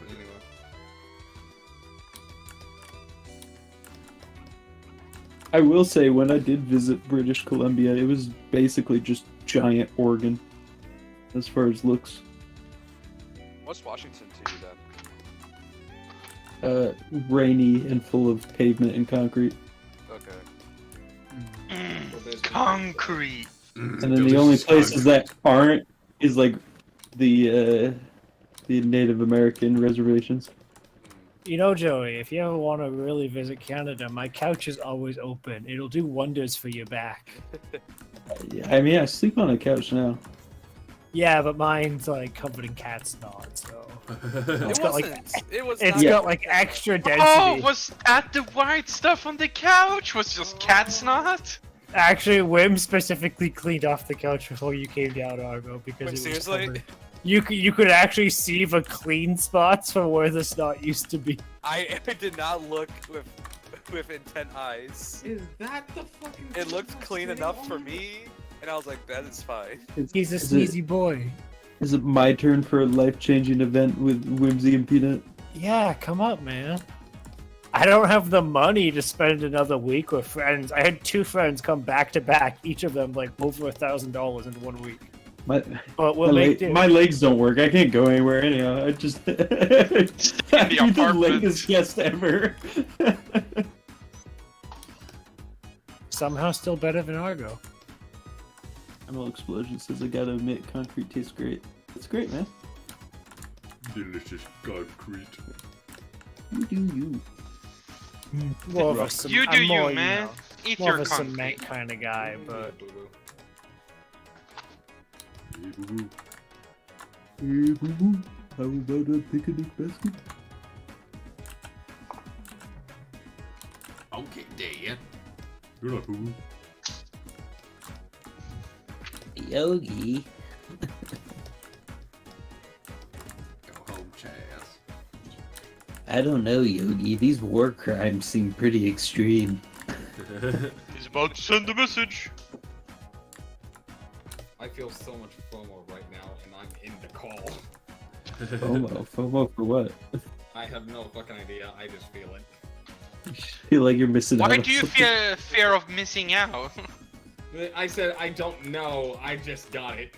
Anyway. I will say, when I did visit British Columbia, it was basically just giant Oregon, as far as looks. What's Washington to you then? Rainy and full of pavement and concrete. Okay. Concrete. And then the only places that aren't is like the Native American reservations. You know, Joey, if you ever want to really visit Canada, my couch is always open. It'll do wonders for your back. Yeah, I mean, I sleep on a couch now. Yeah, but mine's like covered in cat snot, so It got, like, wasn't. It was. it's not- got like extra density. Oh, was that the white stuff on the couch? Was just cat snot? Actually, Wim specifically cleaned off the couch before you came down, Argo, because Wait, it was seriously? covered. You could actually see the clean spots from where the snot used to be. I did not look with intent eyes. Is that the fucking? It looked clean enough for me, and I was like, that is fine. He's a Is it- sneezy boy. Is it my turn for a life-changing event with Whimsy and Peanut? Yeah, come up, man. I don't have the money to spend another week with friends. I had 2 friends come back to back, each of them like over $1,000 in 1 week. My, But we'll make do. my legs don't work. I can't go anywhere anyhow. I just I'd be the apartment. latest guest ever. Somehow still better than Argo. Animal Explosion says I gotta admit, concrete tastes great. It's great, man. Delicious concrete. You do you. More of a You do I'm you, more, man. know, Eat more your of a concrete. cement kind of guy, but Hey, boo-boo. Hey, boo-boo. How about a picnic basket? Okay, Dad. You're not boo-boo. Yogi. Go home, Chaz. I don't know, Yogi. These war crimes seem pretty extreme. He's about to send a message. I feel so much FOMO right now, and I'm in the call. FOMO? FOMO for what? I have no fucking idea. I just feel it. Feel like you're missing out. Why on do you something. feel fear of missing out? I said I don't know. I just got it.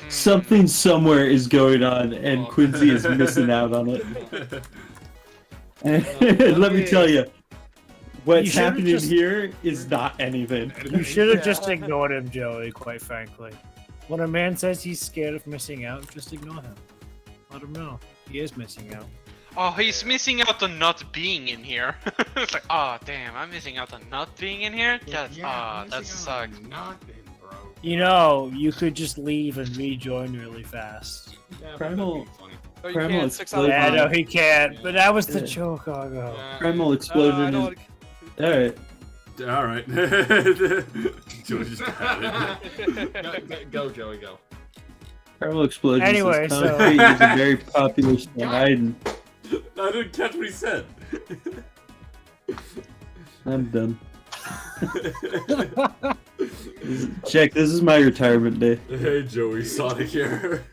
Something somewhere is going on, and Oh. Quincy is missing out on it. Let me tell you, what's You should've happening just- here is not anything. you should have just ignored him, Joey. Quite frankly, when a man says he's scared of missing out, just ignore him. Let him know he is missing out. Oh, he's missing out on not being in here. It's like, oh damn, I'm missing out on not being in here. That sucks. Nothing, bro. You know, you could just leave and rejoin really fast. Yeah, but Primal- that'd be funny. No, you Primal can't. 6 out of explosion. Yeah, I 5. know he can't, but that was the Yeah. joke, Argo. Yeah. Primal I explosion don't is alright. Alright. Joey just had it. Go, Joey, go. Primal explosion Anyway, is so- concrete is a very popular slide. I didn't catch what he said. I'm done. Check, this is my retirement day. Hey, Joey, Sonic here.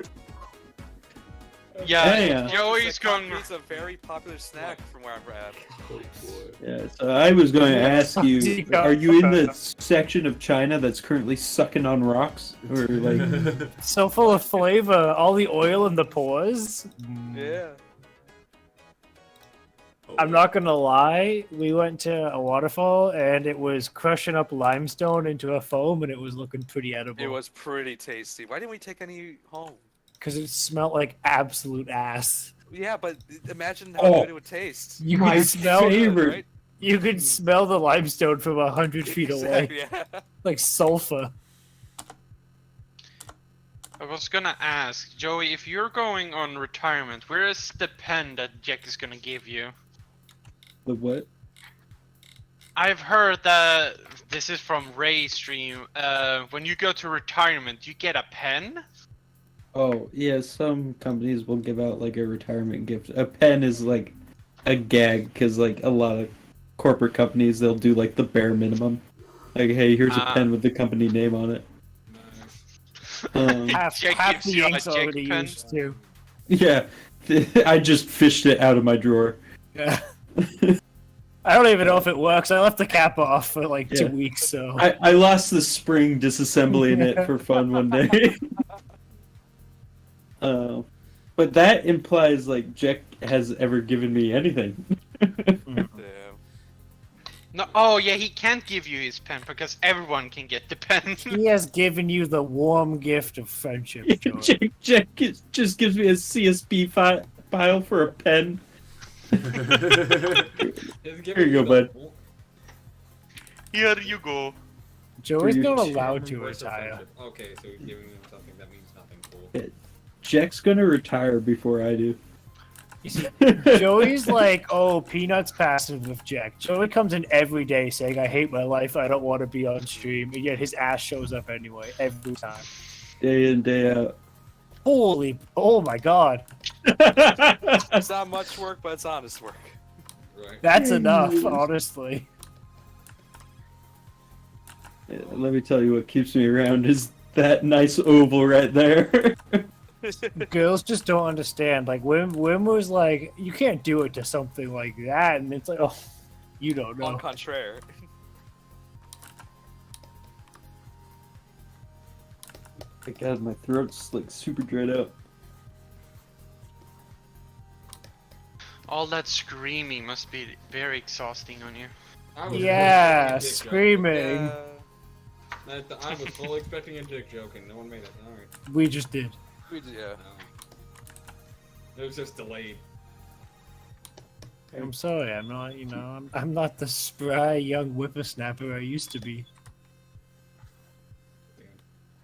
Yeah, Hey, Joey's going. It's a very popular snack from where I'm at. Oh boy. Yeah, so I was going to ask you, Yeah. are you in the section of China that's currently sucking on rocks? Or like, So full of flavor, all the oil in the pores. Yeah. I'm not gonna lie, we went to a waterfall and it was crushing up limestone into a foam and it was looking pretty edible. It was pretty tasty. Why didn't we take any home? Because it smelled like absolute ass. Yeah, but imagine how Oh. good it would taste. You My could smell favorite. Right? you could smell the limestone from 100 feet away. Yeah. Like sulfur. I was gonna ask Joey if you're going on retirement. Where is the pen that Jack is gonna give you? the what? I've heard that this is from Ray's stream. When you go to retirement, you get a pen. Oh, yeah, some companies will give out like a retirement gift. A pen is like a gag because like a lot of corporate companies, they'll do like the bare minimum. Like, hey, here's a pen with the company name on it. Half, Jack half gives the you a ink's Jack already pen. used too. Yeah, I just fished it out of my drawer. Yeah. I don't even know if it works. I left the cap off for like 2 Yeah. weeks, so I lost the spring disassembling it for fun one day. But that implies like Jack has ever given me anything. Damn. No, oh yeah, he can't give you his pen because everyone can get the pen. he has given you the warm gift of friendship, Joey. Jack just gives me a CSV file for a pen. Here you go, bud. Here you go. Joey's For you not to- allowed to retire. Okay, so he's giving him something that means nothing cool. Jack's gonna retire before I do. You see, Joey's like, oh, Peanut's passive with Jack. Joey comes in every day saying, I hate my life, I don't want to be on stream, and yet his ass shows up anyway, every time. Day in, day out. Holy, oh my god. It's not much work, but it's honest work. Right. That's enough, honestly. Yeah, let me tell you what keeps me around is that nice oval right there. Girls just don't understand. Like, Wim was like, you can't do it to something like that, and it's like, oh, you don't Au know. contraire. My God, my throat's like super dried out. All that screaming must be very exhausting on you. I was Yeah, really screaming. Yeah. I was fully expecting a dick joke and no one made it. Alright. We just did. Yeah. It was just delayed. I'm sorry, I'm not, I'm not the spry young whippersnapper I used to be.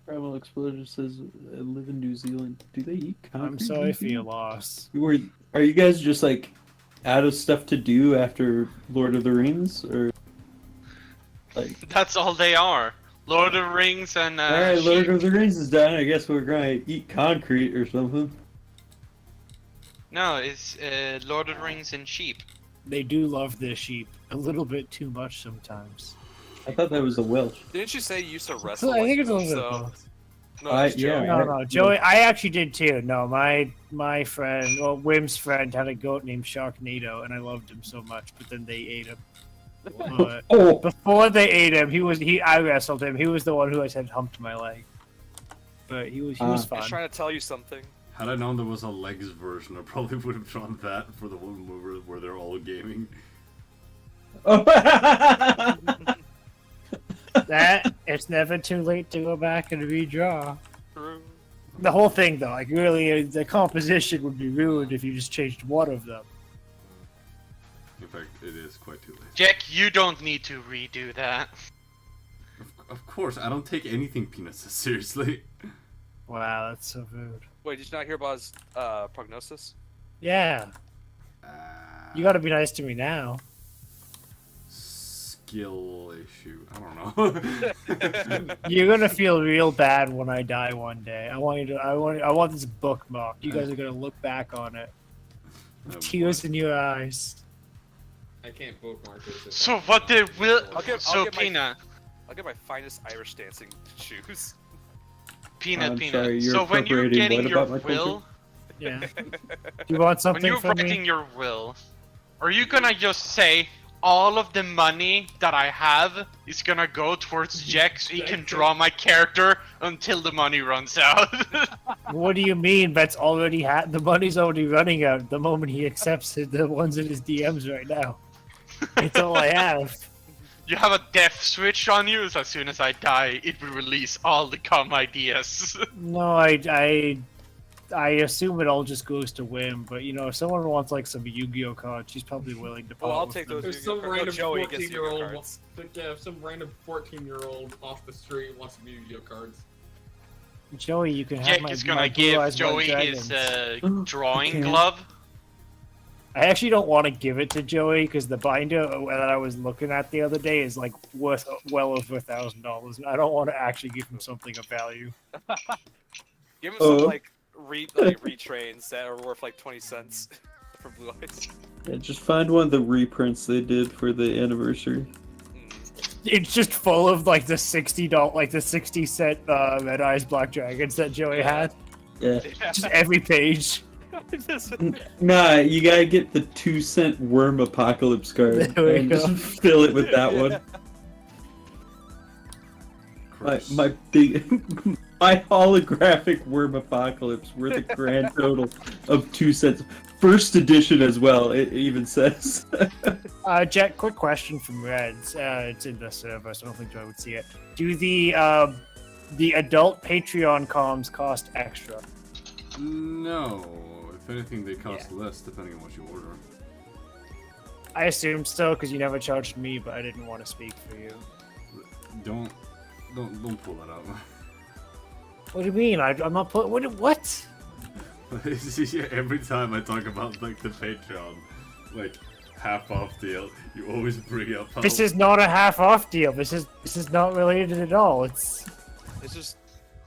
Primal Explosion says, I live in New Zealand. Do they eat concrete? I'm sorry for your loss. Are you guys just like out of stuff to do after Lord of the Rings, or like? That's all they are. Lord of the Rings and All right, sheep. Lord of the Rings is done. I guess we're gonna eat concrete or something. No, it's Lord of the Rings and sheep. They do love their sheep a little bit too much sometimes. I thought that was a Welsh. Didn't you say you used to wrestle? I think it's a like little bit so? of both. No, it's yeah. Joey. No, Joey. I actually did too. No, my friend, well, Wim's friend had a goat named Sharknado, and I loved him so much. But then they ate him. But Oh, before they ate him, I wrestled him. He was the one who I said humped my leg. But he was He's fun. trying to tell you something. Had I known there was a legs version, I probably would have drawn that for the one where they're all gaming. That it's never too late to go back and redraw. True. The whole thing, though, like really, the composition would be ruined if you just changed one of them. In fact, it is quite too late. Jack, you don't need to redo that. Of course, I don't take anything Peanuts seriously. Wow, that's so rude. Wait, did you not hear about his prognosis? Yeah, you gotta be nice to me now. Skill issue. I don't know. You're gonna feel real bad when I die one day. I want this bookmark. You guys are gonna look back on it, with tears in your eyes. I can't bookmark this. So what they will. I'll get Peanut. I'll get my finest Irish dancing shoes. Peanut. I'm sorry, you're So when you're appropriating getting what your about my culture? will, Yeah. Do you want when something you're from writing me? your will, are you gonna just say all of the money that I have is gonna go towards Jack so he can draw my character until the money runs out? What do you mean? That's already the money's already running out the moment he accepts the ones in his DMs right now. It's all I have. You have a death switch on you, so as soon as I die, it will release all the cum ideas. No, I assume it all just goes to Wim, but if someone wants like some Yu-Gi-Oh cards, she's probably willing to. Well, I'll with take them. those. There's some No, random Joey gets 14-year-old. cards. Yeah, if some random 14-year-old off the street wants some Yu-Gi-Oh cards. Joey, you can have Jack my. is my gonna Blue give Eyes White Joey his Dragons. drawing Okay. glove. I actually don't want to give it to Joey because the binder that I was looking at the other day is like worth well over $1,000. I don't want to actually give him something of value. Give him some like retrains that are worth like 20 cents for Blue Eyes. Yeah, just find one of the reprints they did for the anniversary. It's just full of like the $60, like the 60-cent Red Eyes Black Dragons that Joey had. Yeah. Just every page. Nah, you gotta get the 2-cent Worm Apocalypse card There we and go. just fill it with that one. My holographic Worm Apocalypse worth a grand total of 2 cents. First edition as well, it even says. Jet, quick question from Reds. It's in the server, so I don't think Joey would see it. Do the adult Patreon comms cost extra? No. If anything, they cost less depending on what you order. I assume so, because you never charged me, but I didn't want to speak for you. Don't pull that out. What do you mean? I'm not put. What? Every time I talk about like the Patreon, like half off deal, you always bring up. This is not a half off deal. This is not related at all. It's just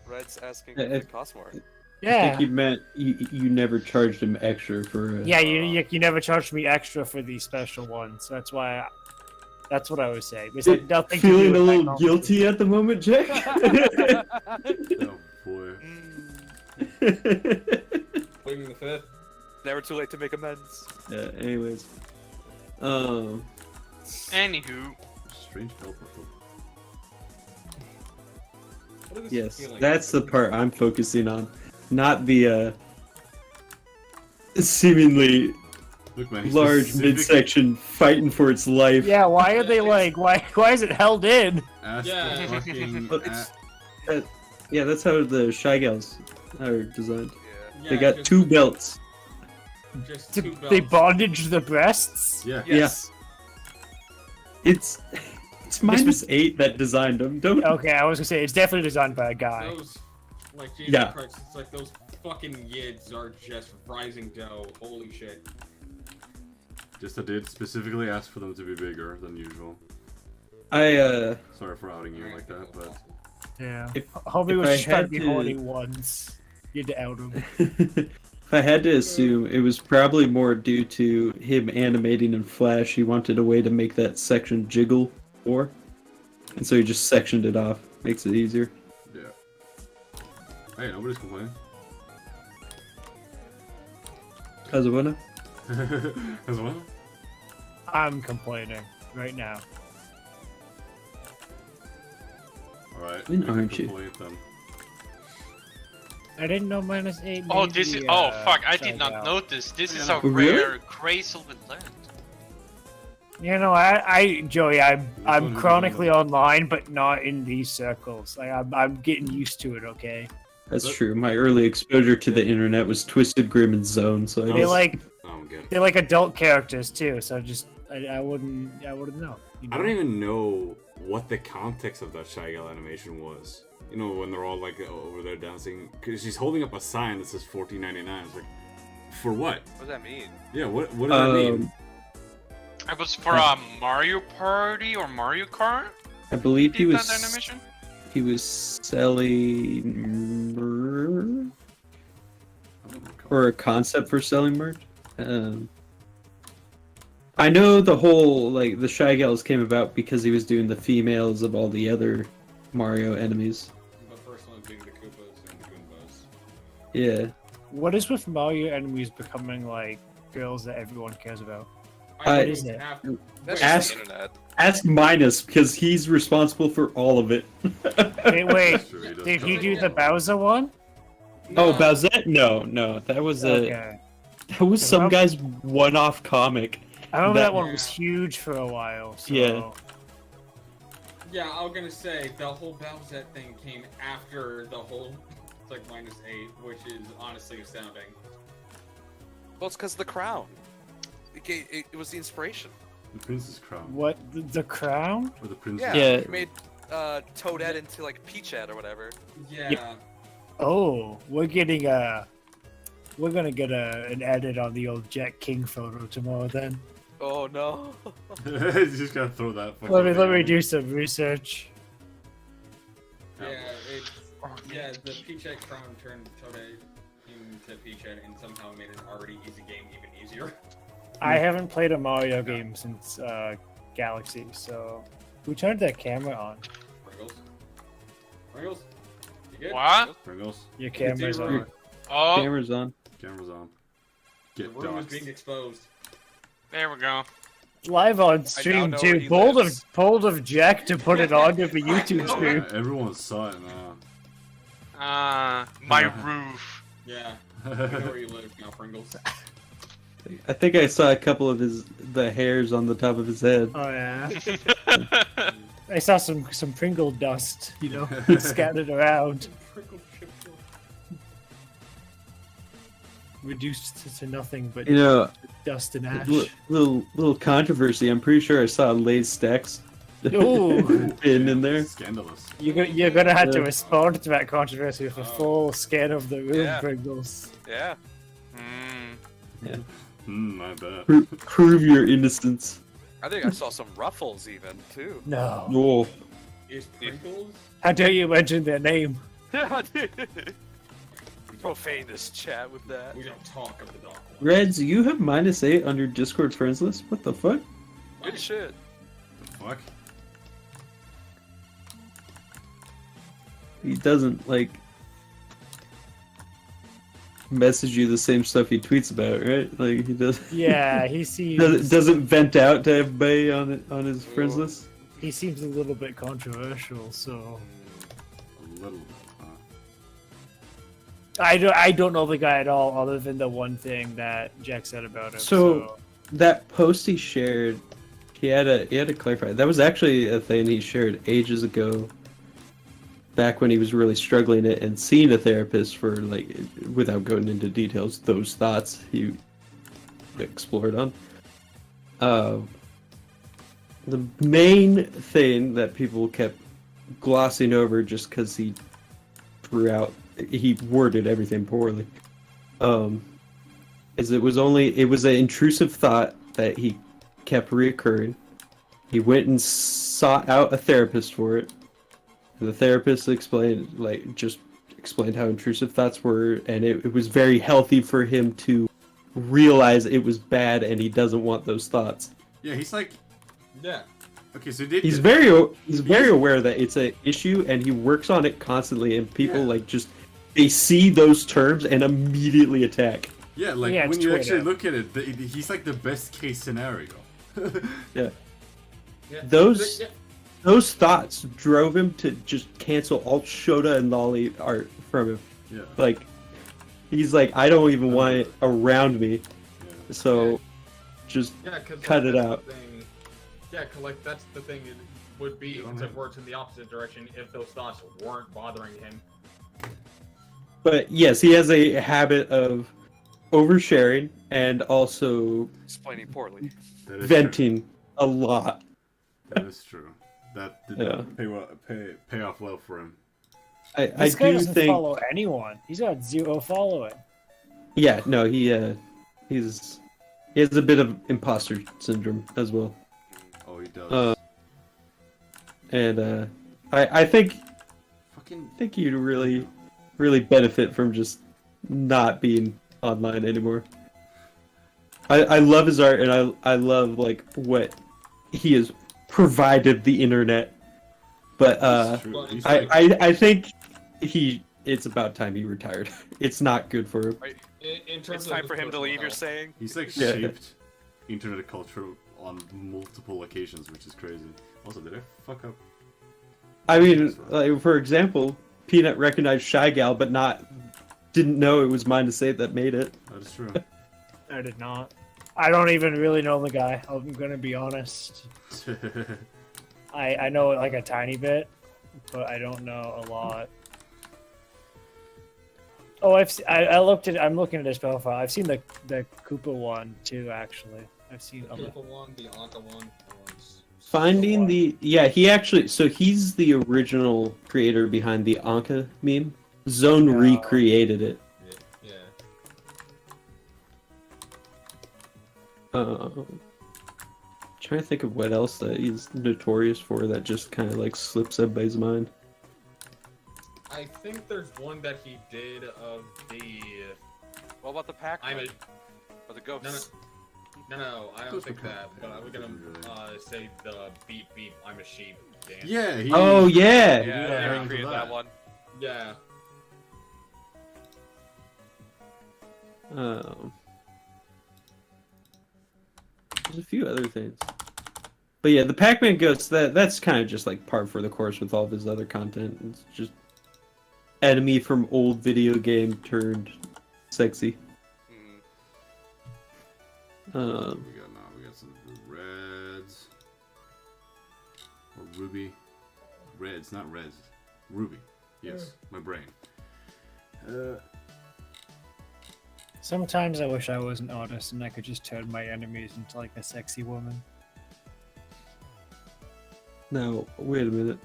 Red's asking Yeah, if it costs more. I yeah. think you meant you never charged him extra for. Yeah, you never charged me extra for these special ones. That's why. That's what I was saying. It's like nothing to do Feeling with a little technology. guilty at the moment, Jack. Oh boy. Pleading the fifth. Never too late to make amends. Yeah. Anyways. Anywho, Strange helper. What does this Yes, feel like? that's the part I'm focusing on, not the seemingly Look, man, he large specifically midsection fighting for its life. Yeah, why are they like? Why is it held in? asked Yeah. the fucking. But yeah, that's how the Shy Gals are designed. Yeah. They got just- 2 belts. Just Did 2 belts. they bondage the breasts? yeah. Yes. It's -8 that designed them. Don't. Okay, I was gonna say it's definitely designed by a guy. Those, like, Jesus Yeah. Christ, it's like those fucking yids are just rising dough. Holy shit. Just I did specifically ask for them to be bigger than usual. I Sorry for outing you like that, but Yeah. If- Hobie if was I just trying to had be to- horny once. You had to out him. if I had to assume, it was probably more due to him animating in Flash. He wanted a way to make that section jiggle more, and so he just sectioned it off. Makes it easier. yeah. Hey, nobody's complaining. How's it going? As well. I'm complaining right now. All right. When we can aren't you? complain then. I didn't know -8. Oh, made this the, is. Oh, fuck! I Shy did not Gal. notice. This is Yeah. a Really? rare Crazel with land. You know, Joey, I'm one who chronically knows. online, but not in these circles. Like, I'm getting used to it. Okay. That's But- true. My early exposure to the internet was Twisted Grim and Zone, so I They just, like I don't get it. they're like adult characters too. So just I wouldn't know. You I know? don't even know what the context of that Shy Gal animation was. You know, when they're all like over there dancing, because she's holding up a sign that says $14.99. It's like, for what? What does that mean? Yeah, what does that mean? It was for a Mario Party or Mario Kart. I believe he Did was that animation? he was selling merch, or a concept for selling merch. I know the whole like the Shy Gals came about because he was doing the females of all the other Mario enemies. The first one being the Koopas and the Goombas. Yeah, What is with Mario enemies becoming like girls that everyone cares about? What is it? That's Ask- just the internet. ask Minus because he's responsible for all of it. Wait, That's true, does did he cover do all the of it. Bowser one? Oh, Bowsette? No, that was Okay. that was some Well- guy's one-off comic. I remember That- that one was huge for a while. So. Yeah. Yeah, I was gonna say the whole Bowsette thing came after the whole it's like -8, which is honestly astounding. Well, it's because of the crown. It was the inspiration. The Princess Crown. What the crown? Or the Princess Yeah, Yeah. he made Toadette into like Peachette or whatever. Yeah. Oh, we're gonna get an edit on the old Jack King photo tomorrow. Then Oh no. You just gotta throw that. fucking let me thing in. do some research. Yeah, it's yeah, the Peachette crown turned Toadette into Peachette and somehow made an already easy game even easier. I haven't played a Mario game since Galaxy, so who turned that camera on? Pringles. Pringles? You good? What? Pringles. Your The camera's room- on. Oh, Camera's on. Camera's on. The Get room is doxxed. being exposed. there we go. Live on stream know too. where he Bold lives. of Jack to put it onto the YouTube Oh, stream. yeah, everyone saw it now. My roof. Yeah. We know where you live now, Pringles. I think I saw a couple of the hairs on the top of his head. Oh yeah. I saw some Pringle dust, you know, scattered around, Pringle chip. reduced to nothing but You know, dust and ash. little controversy. I'm pretty sure I saw Lay's stacks Ooh. in there. Scandalous. You're gonna have to Yeah. respond to that controversy with a Oh. full scan of the room, Yeah. Pringles. Yeah. I bet. Prove your innocence. I think I saw some ruffles even too. No. Oh, Is Pringles? How dare you mention their name? Yeah, profane this chat with that. We don't talk of the dog. Reds, you have -8 on your Discord friends list. What the fuck? Good shit. The fuck? He doesn't like message you the same stuff he tweets about, right? Like he does. Yeah, he seems doesn't vent out to everybody on his friends Ooh. list. he seems a little bit controversial. So A little bit. I don't know the guy at all, other than the one thing that Jack said about him. So- that post he shared, he had to clarify. That was actually a thing he shared ages ago, back when he was really struggling it and seeing a therapist for, like, without going into details, those thoughts he explored on. The main thing that people kept glossing over just because he worded everything poorly, is it was an intrusive thought that he kept reoccurring. He went and sought out a therapist for it. The therapist explained how intrusive thoughts were, and it was very healthy for him to realize it was bad, and he doesn't want those thoughts. Yeah, he's like, Yeah. okay, so He's very aware that it's an issue, and he works on it constantly. And people they see those terms and immediately attack. Yeah, like Yeah, when it's you Twitter. actually look at it, he's like the best case scenario. Yeah, Yeah. those Yeah. those thoughts drove him to just cancel all Shota and Lolly art from him. Yeah. Like, he's like, I don't even want it around me, Yeah. so just Yeah, cause cut like, it that's out. the thing. Yeah, 'cause, like that's the thing. It would be don't to have- work in the opposite direction if those thoughts weren't bothering him. But yes, he has a habit of oversharing and also Explaining poorly. That is venting a lot. True. That is true. That did Yeah. not pay off well for him. I This guy do doesn't think. follow anyone. He's got 0 following. Yeah, no, he has a bit of imposter syndrome as well. Oh, he does. And I think Fucking. you'd really benefit from just not being online anymore. I love his art, and I love like what he has provided the internet. But That's true. He's I, like- I think it's about time he retired. It's not good for him. In terms It's of time his for him to personal leave, you're health. saying? He's like Yeah. shaped internet culture on multiple occasions, which is crazy. Also, did I fuck up? I mean, like, for example, Peanut recognized Shy Gal, but didn't know it was Mine to Save that made it. That is true. I did not. I don't even really know the guy. I'm gonna be honest. I know like a tiny bit, but I don't know a lot. Oh, I'm looking at his profile. I've seen the Koopa one too. Actually, I've seen. The Koopa one, the Anka one. was Finding so he's the original creator behind the Anka meme. Zone Yeah. recreated it. wild. Yeah. Trying to think of what else that he's notorious for that just kind of like slips everybody's mind. I think there's one that he did of the. What about the pack? I'm a. Or the ghosts? No, I don't Those think were that. kind of- But we're gonna really. say the beep beep. I'm a sheep dance. Yeah. He, Oh yeah. do that Yeah, I onto recreated that one. Yeah. There's a few other things. But yeah, the Pac-Man Ghost, that's kind of just like par for the course with all of his other content. It's just enemy from old video game turned sexy. Mhm. We got some reds. Or ruby. Reds, not reds. Ruby. Yes, my brain. Sometimes I wish I was an artist and I could just turn my enemies into like a sexy woman. Now, wait a minute.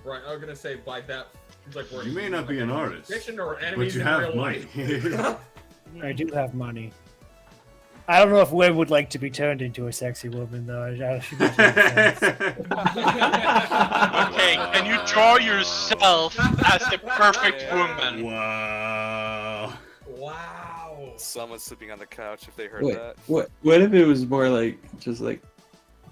Right. I was gonna say by that. Like where You may not be an artist, Fiction or but enemies you in have real money. life. I do have money. I don't know if Web would like to be turned into a sexy woman though. I should be Okay, can you draw yourself as the perfect woman? Wow. Wow. Someone's sleeping on the couch if they heard Wait, that. what if it was more like, just like,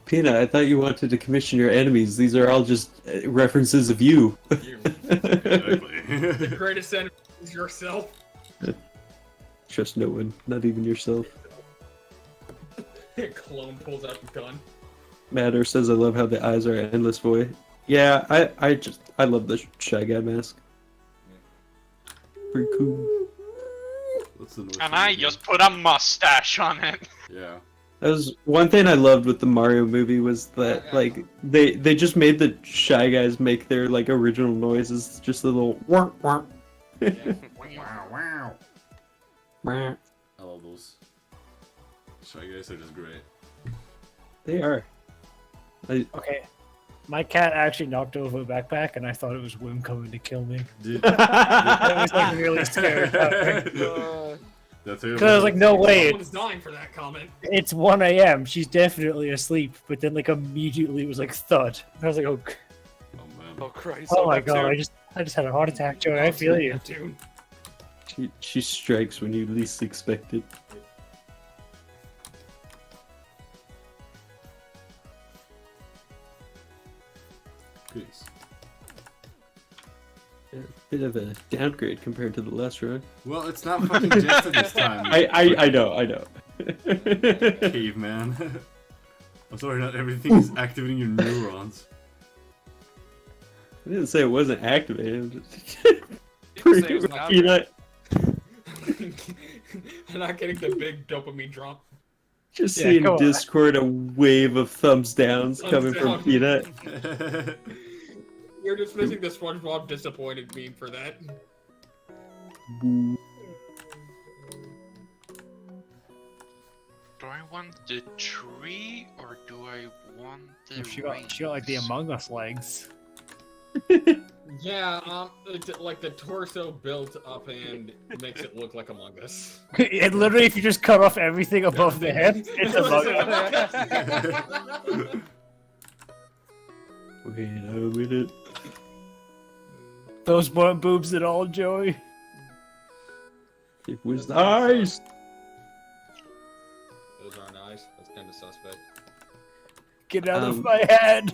Peanut, I thought you wanted to commission your enemies. These are all just references of you. You. Exactly. The greatest enemy is yourself. Trust no one, not even yourself. Clone pulls out the gun. Matter says, I love how the eyes are endless void. Yeah, I love the Shy Guy mask. Pretty cool. What's the noise And from I the just put a mustache on it. game? Yeah. That was one thing I loved with the Mario movie was that like they just made the Shy Guys make their like original noises, just a little wah, wah. Wow. Wah. I love those. Shy Guys are just great. They are. Okay. My cat actually knocked over a backpack, and I thought it was Wim coming to kill me. Dude, I was like really scared. That's Because I was like, no way, Someone's dying for that comment. it's 1 a.m. She's definitely asleep. But then like immediately it was like thud. And I was like, oh, Oh man. Oh Christ! oh my Neptune. god, I just had a heart attack, Joey. I feel you. Dude. She strikes when you least expect it. Goodies. Bit of a downgrade compared to the last run. Well, it's not fucking Jester this time. I know. Caveman. I'm sorry, not everything is activating your neurons. I didn't say it wasn't activated. People say it was not Peanut. I'm not getting the big dopamine drop. Just Yeah, seeing come on. Discord a wave of thumbs downs Thumbs coming from down. Peanut. You're just missing the SpongeBob disappointed meme for that. Boo. Do I want the tree or do I want the She got like the rings? Among Us legs. Yeah, it's like the torso built up and makes it look like Among Us. And literally, if you just cut off everything above the head, it's Among Us. Wait a minute. Those weren't boobs at all, Joey. It was nice. Those aren't eyes. That's kind of suspect. Get out of Um, my head.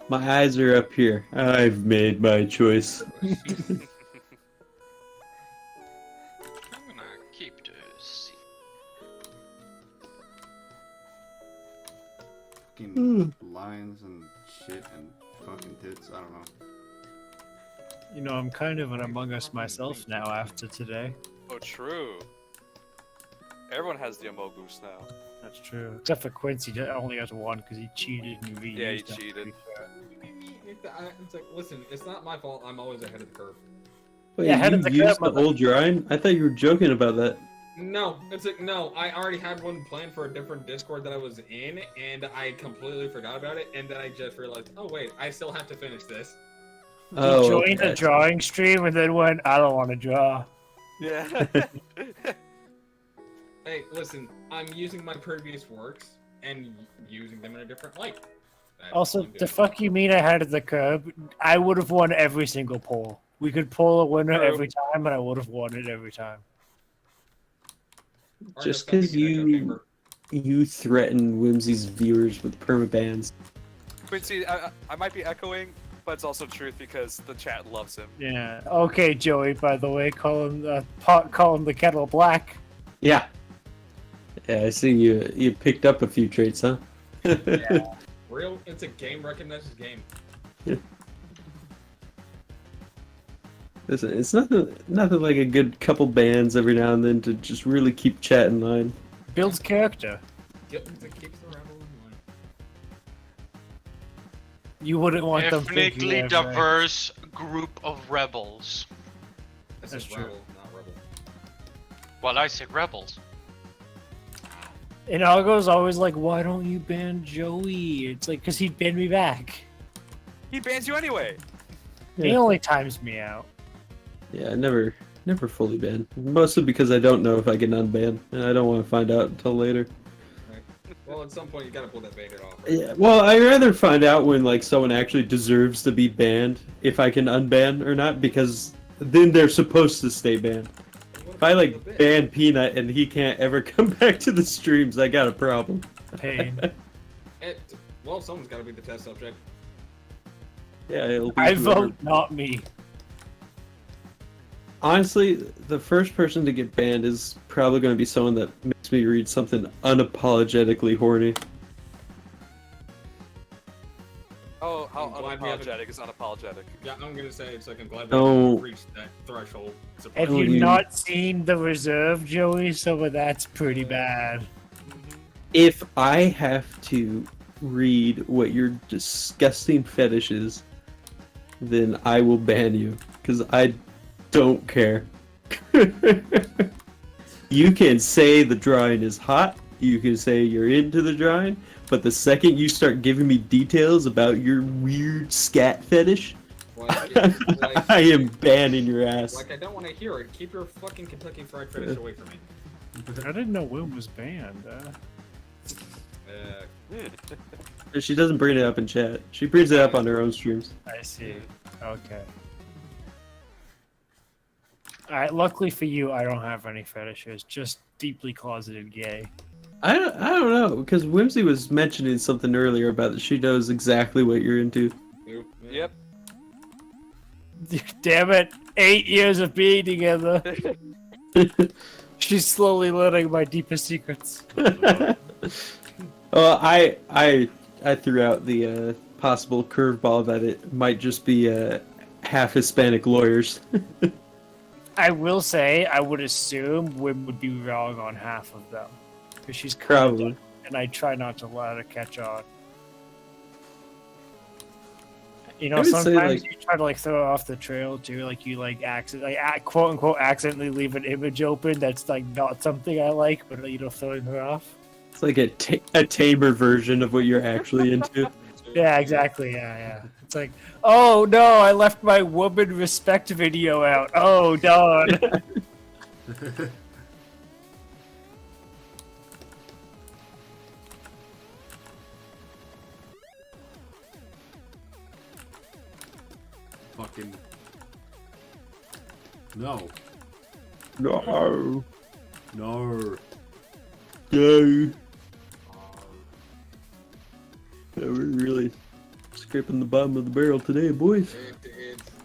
My eyes are up here. I've made my choice. I'm gonna keep the seat. Fucking lines and shit and fucking tits. I don't know. You know, I'm kind of an Among Us myself now after today. Oh, true. Everyone has the emo boost now. That's true. Except for Quincy, he only has one because he cheated and reused Yeah, he it. cheated. It's like, listen, it's not my fault. I'm always ahead of the curve. Wait, Yeah, how you did the used cut- the old drawing? I thought you were joking about that. No, it's like, no, I already had one planned for a different Discord that I was in, and I completely forgot about it, and then I just realized, oh wait, I still have to finish this. He Oh, joined okay. a drawing stream and then went, I don't want to draw. Yeah. Hey, listen, I'm using my previous works and using them in a different light. That's Also, what I'm the doing. fuck you mean I had the curb? I would have won every single poll. We could pull a winner True. every time, and I would have won it every time. Or Just something 'cause in the echo you- chamber. You threaten Whimsy's viewers with permabans. Quincy, I might be echoing, but it's also truth because the chat loves him. Yeah. Okay, Joey. By the way, calling the the kettle black. Yeah. Yeah, I see you picked up a few traits, huh? Real, it's a game recognizes game. Listen, it's nothing like a good couple bands every now and then to just really keep chat in line. Builds character. It keeps the rebel in line. You wouldn't want them Ethnically thinking of, right? diverse group of rebels. That's That's true. rebel, not rebel. Well, I said rebels. And Argo's always like, "Why don't you ban Joey?" It's like, "Cause he'd ban me back." He bans you anyway. He Yeah. only times me out. Yeah, I never fully ban. Mostly because I don't know if I can unban, and I don't want to find out until later. Right. Well, at some point you gotta pull that bait off. Right? Yeah, well, I'd rather find out when like someone actually deserves to be banned, if I can unban or not, because then they're supposed to stay banned. If I like ban Peanut and he can't ever come back to the streams, I got a problem. Pain. Well, someone's gotta be the test subject. Yeah, it'll be I whoever- vote not me. Honestly, the first person to get banned is probably going to be someone that makes me read something unapologetically horny. Oh, how I'm glad we haven't- unapologetic is unapologetic. Yeah, I'm gonna say it's like I'm glad we No. haven't reached that threshold. Have Oh, you you- not seen the reserve, Joey? Some of that's pretty bad. If I have to read what your disgusting fetish is, then I will ban you, because I don't care. You can say the drawing is hot, you can say you're into the drawing, but the second you start giving me details about your weird scat fetish, I am banning your ass. Like, I don't want to hear it. Keep your fucking Kentucky Fried fetish away from me. I didn't know Will was banned. She doesn't bring it up in chat. She brings it up on her own streams. I see. Okay. Alright, luckily for you, I don't have any fetishes. Just deeply closeted gay. I don't know, because Whimsy was mentioning something earlier about that she knows exactly what you're into. Yep. Damn it! 8 years of being together. She's slowly learning my deepest secrets. I threw out the possible curveball that it might just be half Hispanic lawyers. I will say, I would assume Wim would be wrong on half of them. Because she's Probably. and I try not to let her catch on. You know, I would say, sometimes like- you try to like throw her off the trail too, like you like quote unquote accidentally leave an image open that's like not something I like, but you know, throwing her off. It's like a tamer version of what you're actually into. Yeah, exactly. Yeah. It's like, oh no, I left my woman respect video out. Oh darn. Fucking. No. No. No. No. Yeah, we're really scraping the bottom of the barrel today, boys.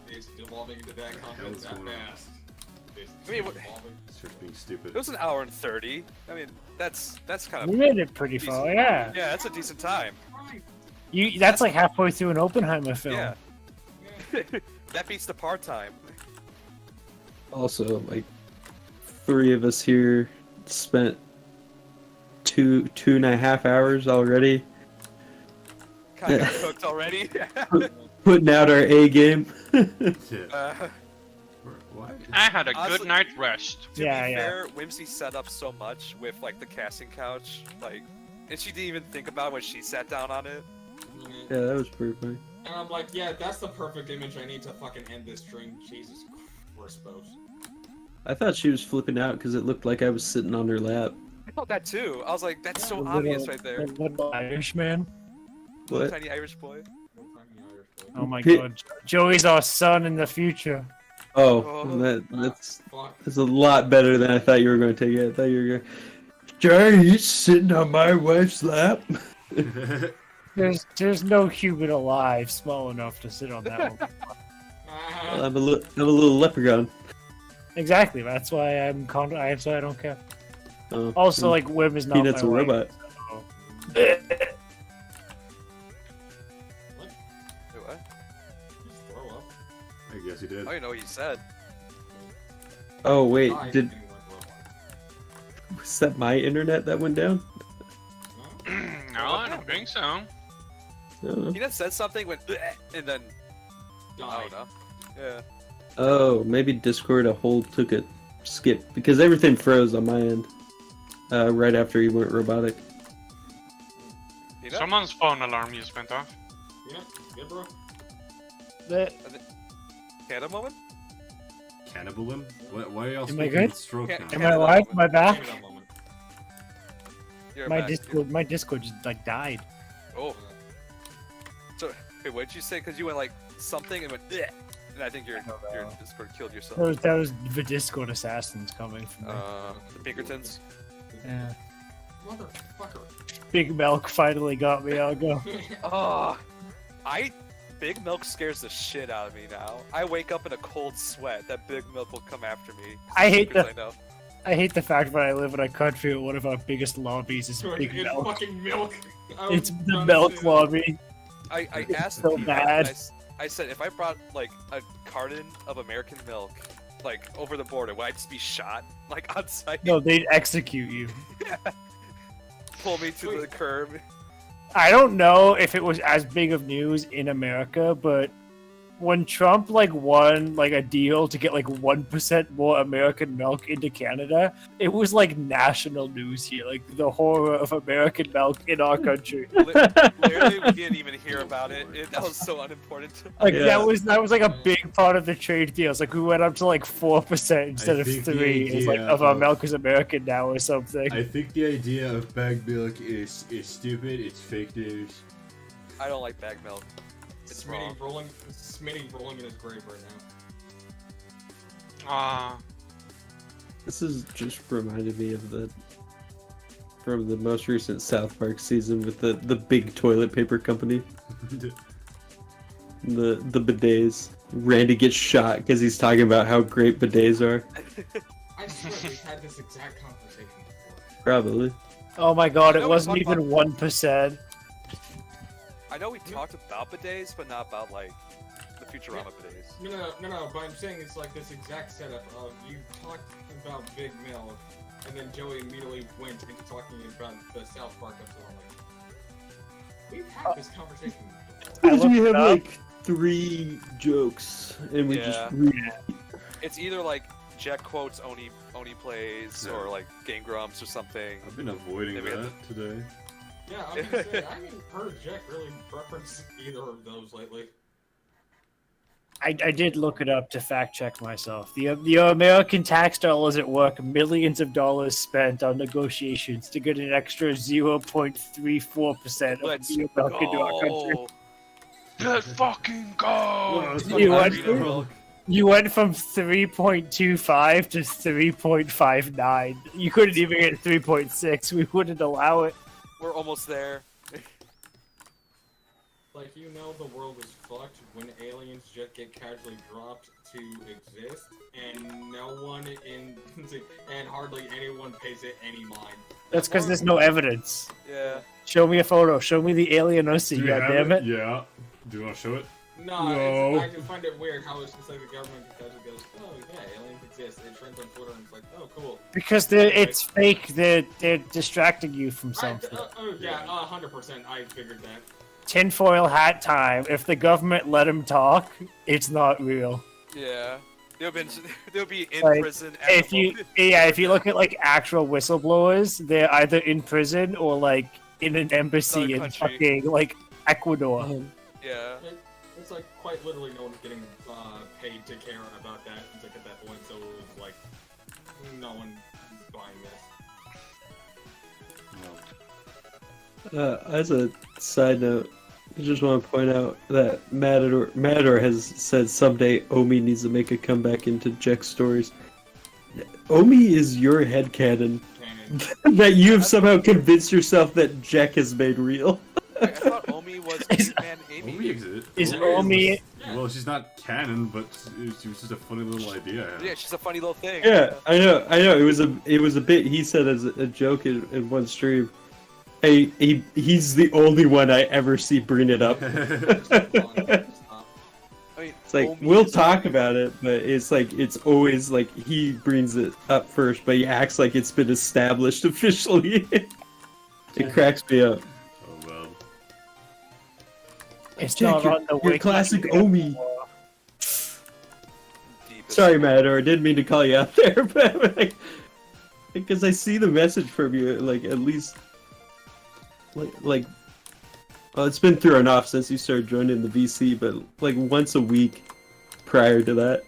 It's evolving into that content Hell's that going on? fast. I mean, what- Evolving. It's just being stupid. It was an hour and 30. I mean, that's kind We of made it pretty far, yeah. yeah, that's a decent time. That's like halfway through an Oppenheimer film. Yeah. That beats the part time. Also, like, 3 of us here spent two and a half hours already Kind of cooked already. putting out our A game. Yeah. What? I had a Honestly- good night rest. To Yeah, be yeah. fair, Whimsy set up so much with like the casting couch, like, and she didn't even think about it when she sat down on it. Yeah, that was pretty funny. And I'm like, yeah, that's the perfect image I need to fucking end this stream. Jesus Christ, I thought she was flipping out because it looked like I was sitting on her lap. I thought that too. I was like, that's so The obvious little- right there. the little Irish man. What? Tiny Irish boy. Oh my Pit- god. Joey's our son in the future. Oh, Oh. that's Fuck. a lot better than I thought you were going to take it. I thought you were going, Johnny's sitting on my wife's lap. There's no human alive small enough to sit on that one. Well, I'm a little leprechaun. Exactly. That's why so I don't care. Oh, Also, like Wim is not Peanut's my a wife, robot. so- Wait, what? Just throw up. I guess you did. I don't even know what you said. Oh wait, I did didn't want robot. was that my internet that went down? No, I don't think so. I don't know. Peanut said something, went, and then I Die. don't know. Yeah. Oh, maybe Discord took a skip because everything froze on my end right after he went robotic. Peanut? Someone's phone alarm just went off. Yeah, good bro. The- Canada moment? Cannibalism? Why are y'all Am I speaking good? stroke Yeah, now? Am I alive? Am I back? Give me that moment. You're My back. My Discord just like died. Oh. So, wait, what did you say? Because you went like something and went, and I think your Discord killed yourself. That was the Discord assassins coming from me. The Pinkertons. Yeah. Motherfucker. Big Milk finally got me. I'll go. Oh, Big Milk scares the shit out of me now. I wake up in a cold sweat that Big Milk will come after me. I hate Because the- I know. I hate the fact that I live in a country where one of our biggest lobbies is Big It's Milk. fucking milk. I It's was the gonna milk say that. lobby. I asked so people, bad. I said if I brought like a carton of American milk, like over the border, would I just be shot like on sight? No, they'd execute you. pull me to the curb. I don't know if it was as big of news in America, but when Trump like won like a deal to get like 1% more American milk into Canada, it was like national news here, like the horror of American milk in our country. Literally, we didn't even hear about it. That was so unimportant. Like Yeah. that was like a big part of the trade deals. Like we went up to like 4% instead of think the 3. It's like idea of our of- milk is American now or something. I think the idea of bagged milk is stupid. It's fake news. I don't like bag milk. It's wrong. Smitty rolling in his grave right now. This is just reminded me of from the most recent South Park season with the big toilet paper company, the bidets. Randy gets shot because he's talking about how great bidets are. I swear we've had this exact conversation before. Probably. Oh my god, I it know we wasn't talked even 1%. I know we talked about bidets, but not about like the Futurama bidets. No, but I'm saying it's like this exact setup of you talked about Big Milk, and then Joey immediately went into talking about the South Park episode. Like, we've had this conversation before. Because we looked have it up. like 3 jokes and we just Yeah. read. It's either like JEK quotes Oni plays, Yeah. or like Game Grumps or something. I've been avoiding Maybe that today. Yeah, I was gonna say, I haven't heard Jack really reference either of those lately. I did look it up to fact check myself. The American tax dollars at work, millions of dollars spent on negotiations to get an extra 0.34% of Let's the milk into our country. go. Let's fucking go! You went from 3.25 to 3.59. You couldn't even get 3.6. We wouldn't allow it. We're almost there. Like, you know the world is fucked when aliens just get casually dropped to exist, and no one and hardly anyone pays it any mind. That's because there's no evidence. Yeah. Show me a photo. Show me the alien OC, Do you have goddammit. Yeah. Do you want to show it? No, No. I just find it weird how it's just like the government casually goes, oh yeah, aliens exist. It trends on Twitter and it's like, oh cool. Because it's fake. They're distracting you from something. Yeah, 100%. I figured that. Tinfoil hat time. If the government let him talk, it's not real. Yeah. They'll be in Like, prison. At If the you moment. if you look at like actual whistleblowers, they're either in prison or like in an embassy Another in country. fucking like Ecuador. Yeah. It's like quite literally no one's getting paid to care about that. It's like at that point, so it was like no one is buying this. As a side note, I just want to point out that Matador has said someday Omi needs to make a comeback into JEK stories. Omi is your headcanon And that you have somehow convinced yourself that JEK has made real. I thought Omi was Is- Man Amy. Omi exists. Is Omi? Well, she's not canon, but she was just a funny little idea. Yeah, she's a funny little thing. Yeah, I know. It was a bit. He said as a joke in one stream. Hey, he's the only one I ever see bring it up. I mean, It's like Omi we'll is talk about it, but it's like it's always like he brings it up first, but he acts like it's been established officially. It cracks me up. Oh well. It's Jack, not on the your wiki classic anymore. Omi. deepest- Sorry, Matador, I didn't mean to call you out there, but like, because I see the message from you, like at least, like, well, it's been through and off since you started joining the VC, but like once a week prior to that.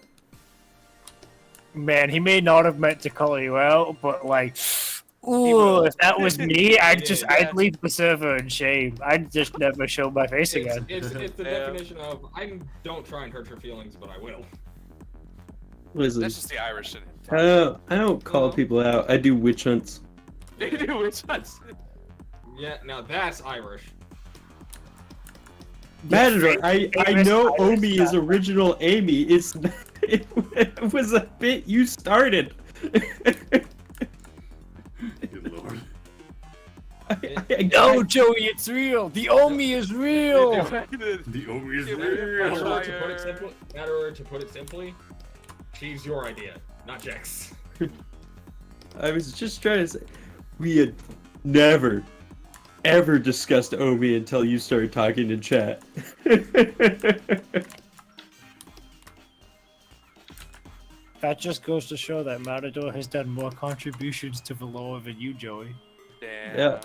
Man, he may not have meant to call you out, but like, ooh, if that was me, I'd leave the server in shame. I'd just never show my face again. It's the Yeah. definition of don't try and hurt your feelings, but I will. Listen, That's just the Irish in I don't call people out. I do witch hunts. They do witch hunts. Yeah, now that's Irish. Matador, I famous know Irish Omi is guy. original Amy. It was a bit you started. Good lord. No, Joey, it's real. The Omi is real. The Omi is Yeah, real. To put it simply, she's your idea, not Jack's. I was just trying to say, we had never ever discussed Omi until you started talking in chat. That just goes to show that Matador has done more contributions to Valor than you, Joey. Damn. Yeah.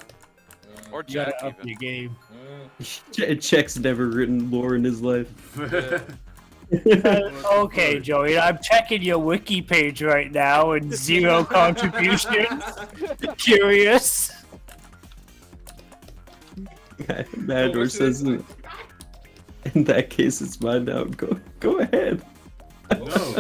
Or You gotta Jack up even. your game. Check's never written lore in his life. Okay, Joey, I'm checking your wiki page right now and 0 contributions. Curious. Matador says in that case it's mine now. Go ahead. No.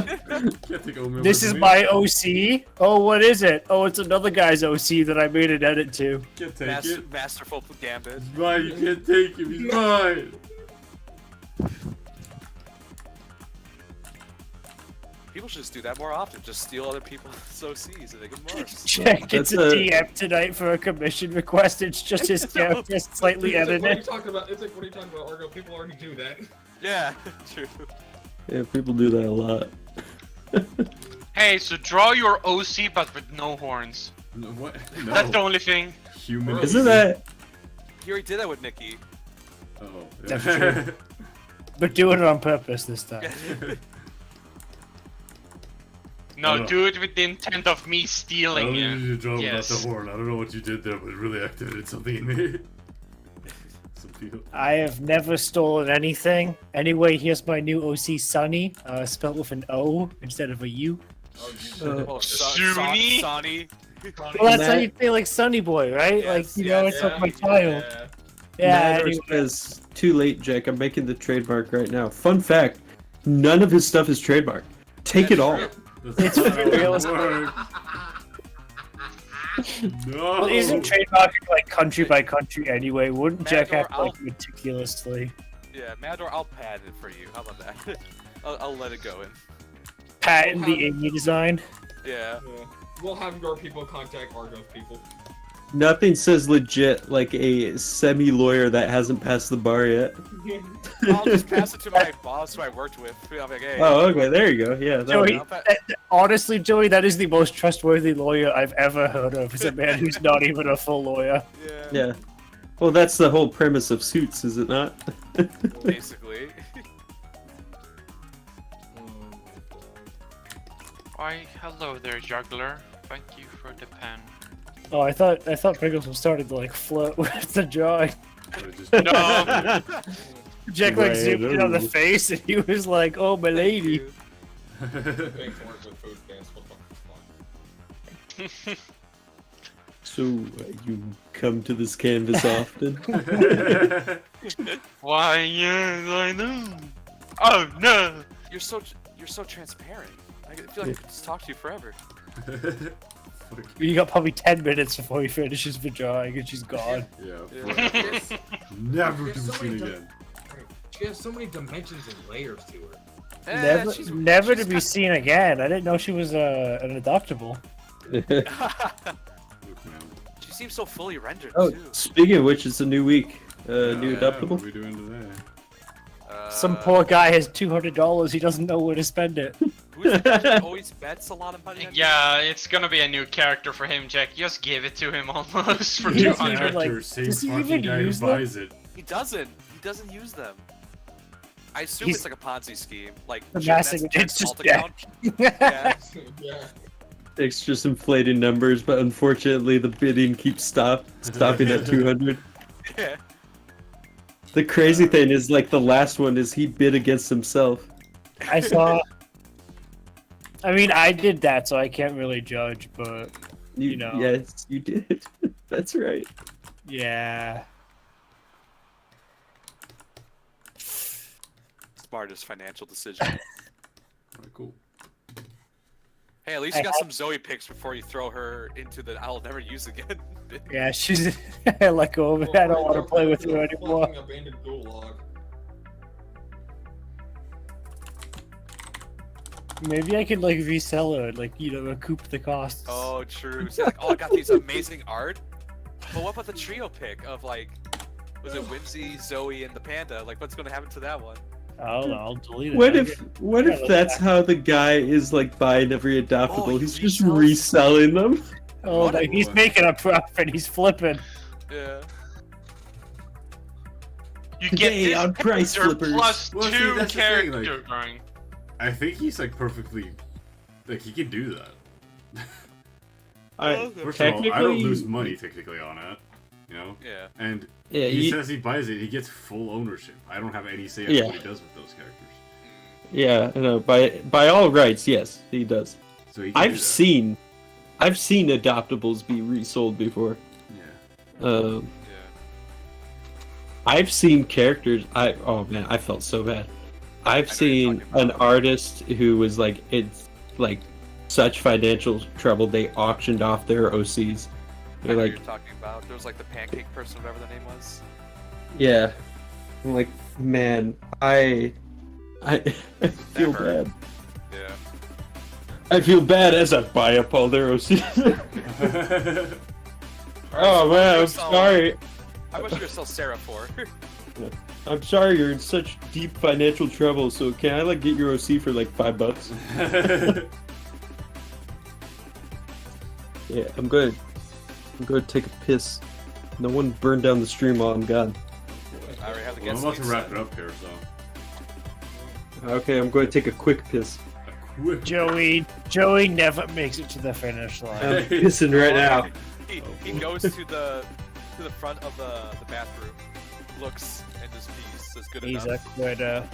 Can't take Omi This away is from me. my OC. Oh, what is it? Oh, it's another guy's OC that I made an edit to. Can't take it. Masterful gambit. He's mine. You can't take him. He's mine. People should just do that more often. Just steal other people's OCs and make them more. Check, it's a DM tonight for a commission request. It's just his character slightly It's like, what are you edited. talking about? It's like, what are you talking about, Argo? People already do that. Yeah, true. Yeah, people do that a lot. Hey, so draw your OC but with no horns. No, what? No. That's the only thing. Human. Isn't that? You already did that with Nikki. Oh. That's true. But doing it on purpose this time. No, No. do it with the intent of me I stealing don't it. need you to draw Yes. without the horn. I don't know what you did there, but it really activated something in me. Some people. I have never stolen anything. Anyway, here's my new OC, Sunny, spelled with an O instead of a U. Oh, Sunny? Sonny. Well, that's how you say like Sunny Boy, right? Yes, like, you know, yes, it's like my child. Yeah. Yeah, Matador anyway. says, too late, Jack. I'm making the trademark right now. Fun fact: none of his stuff is trademarked. Take it all. That's It's not how it real. works. No. Well, isn't trademarking like country by country anyway? Wouldn't Jack have Matador, like meticulously Yeah, Matador, I'll patent it for you. How about that? I'll let it go in. patent the Amy design? Yeah. Yeah. We'll have your people contact Argo's people. Nothing says legit like a semi-lawyer that hasn't passed the bar yet. I'll just pass it to my boss who I worked with. I'm like, hey. Oh, okay, there you go. Yeah, that Joey, I'll pa- honestly, Joey, that is the most trustworthy lawyer I've ever heard of. Is a man who's not even a full lawyer. Yeah. yeah. Well, that's the whole premise of Suits, is it not? Basically. Why, hello there, juggler. Thank you for the pen. Oh, I thought Pringles was starting to like flirt with the drawing. No. Jack like Right, zoomed in on the ooh. face, and he was like, "Oh, my lady." Thanks for work with food stamps. What the fuck? So, you come to this canvas often? Why, yes, I know. Oh, no. You're so transparent. I feel like I could just talk to you forever. You got probably 10 minutes before he finishes the drawing, and she's gone. Yeah. Yeah. forever. Never to be There's so seen many again. She has so many dimensions and layers to her. Never to be seen again. I didn't know she was an adoptable. Look, man. She seems so fully rendered Oh, too. speaking of which, it's a new week. New Yeah, adoptable. What are we doing today? Some poor guy has $200. He doesn't know where to spend it. Who's the guy that always bets a lot of money? on Yeah, it's gonna be a new character for him, Jack. Just give it to him almost for He doesn't 200. even, like, Actor, same does he fucking even guy who use them? buys it. you? He doesn't. He doesn't use them. I assume He's- it's like a Ponzi scheme. Like Amassing Jeanette's it's just alt account. Yeah. Yeah. It's just inflating numbers, but unfortunately the bidding keeps stopping at 200. Yeah. The crazy thing is, like, the last one is he bid against himself. I saw. I mean, I did that, so I can't really judge, but You know. Yes, you did. That's right. yeah. Smartest financial decision. Alright, cool. Hey, at least I you got have- some Zoe pics before you throw her into the I'll never use again. Yeah, she's. I let go of it. I don't want to play with her anymore. Fucking abandoned gulag. Maybe I could like resell her, like recoup the costs. Oh, true. So like, oh, I got these amazing art. But what about the trio pick of like, was it Whimsy, Zoe, and the panda? Like, what's gonna happen to that one? I'll delete it. What I if get- what Yeah, if look that's back. how the guy is like buying every adoptable? Oh, he He's just resells? reselling them. Oh, What like, if- he's making a profit. He's flipping. Yeah. You Today get on this Price character Flippers. plus Well, see, 2 that's the thing, like- character drawing. I think he's like perfectly, like he can do that. First of all, I don't Technically- lose money technically on it, you know. Yeah. And Yeah, he you- says he buys it, he gets full ownership. I don't have any say in Yeah. what he does with those characters. Yeah, no, by all rights, yes, he does. So he can do I've that. seen adoptables be resold before. Yeah. Yeah. I've seen characters. Oh man, I felt so bad. I've know you're seen talking an about. artist who was like, it's like such financial trouble they auctioned off their OCs. I They're know what like, you're talking about. There was like the pancake person, whatever the name was. yeah. I'm like, man, I feel hurt. bad. Yeah. I feel bad as I buy up all their OCs. Oh man, I'm sorry. How much you gonna sell Sarah for? I'm sorry you're in such deep financial trouble, so can I like get your OC for like $5? Yeah, I'm going to take a piss. No one burn down the stream while I'm gone. I already have the Well, I'm guest about to list wrap set. it up here, so. Okay, I'm going to take a quick piss. Quick. Joey never makes it to the finish line. I'm pissing right now. He goes to the front of the bathroom, looks, and just pees. That's good He's enough. a quitter.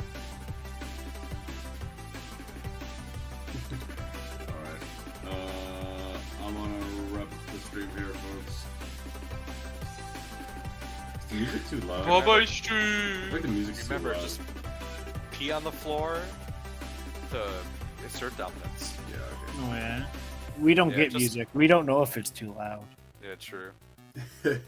Alright. I'm gonna wrap the stream here, folks. Is the music too loud? Bye-bye, I think stream. the music's too Remember, loud. just pee on the floor to assert dominance. Yeah, Oh, yeah. We don't Yeah, get just- music. We don't know if it's too loud. Yeah, true. okay.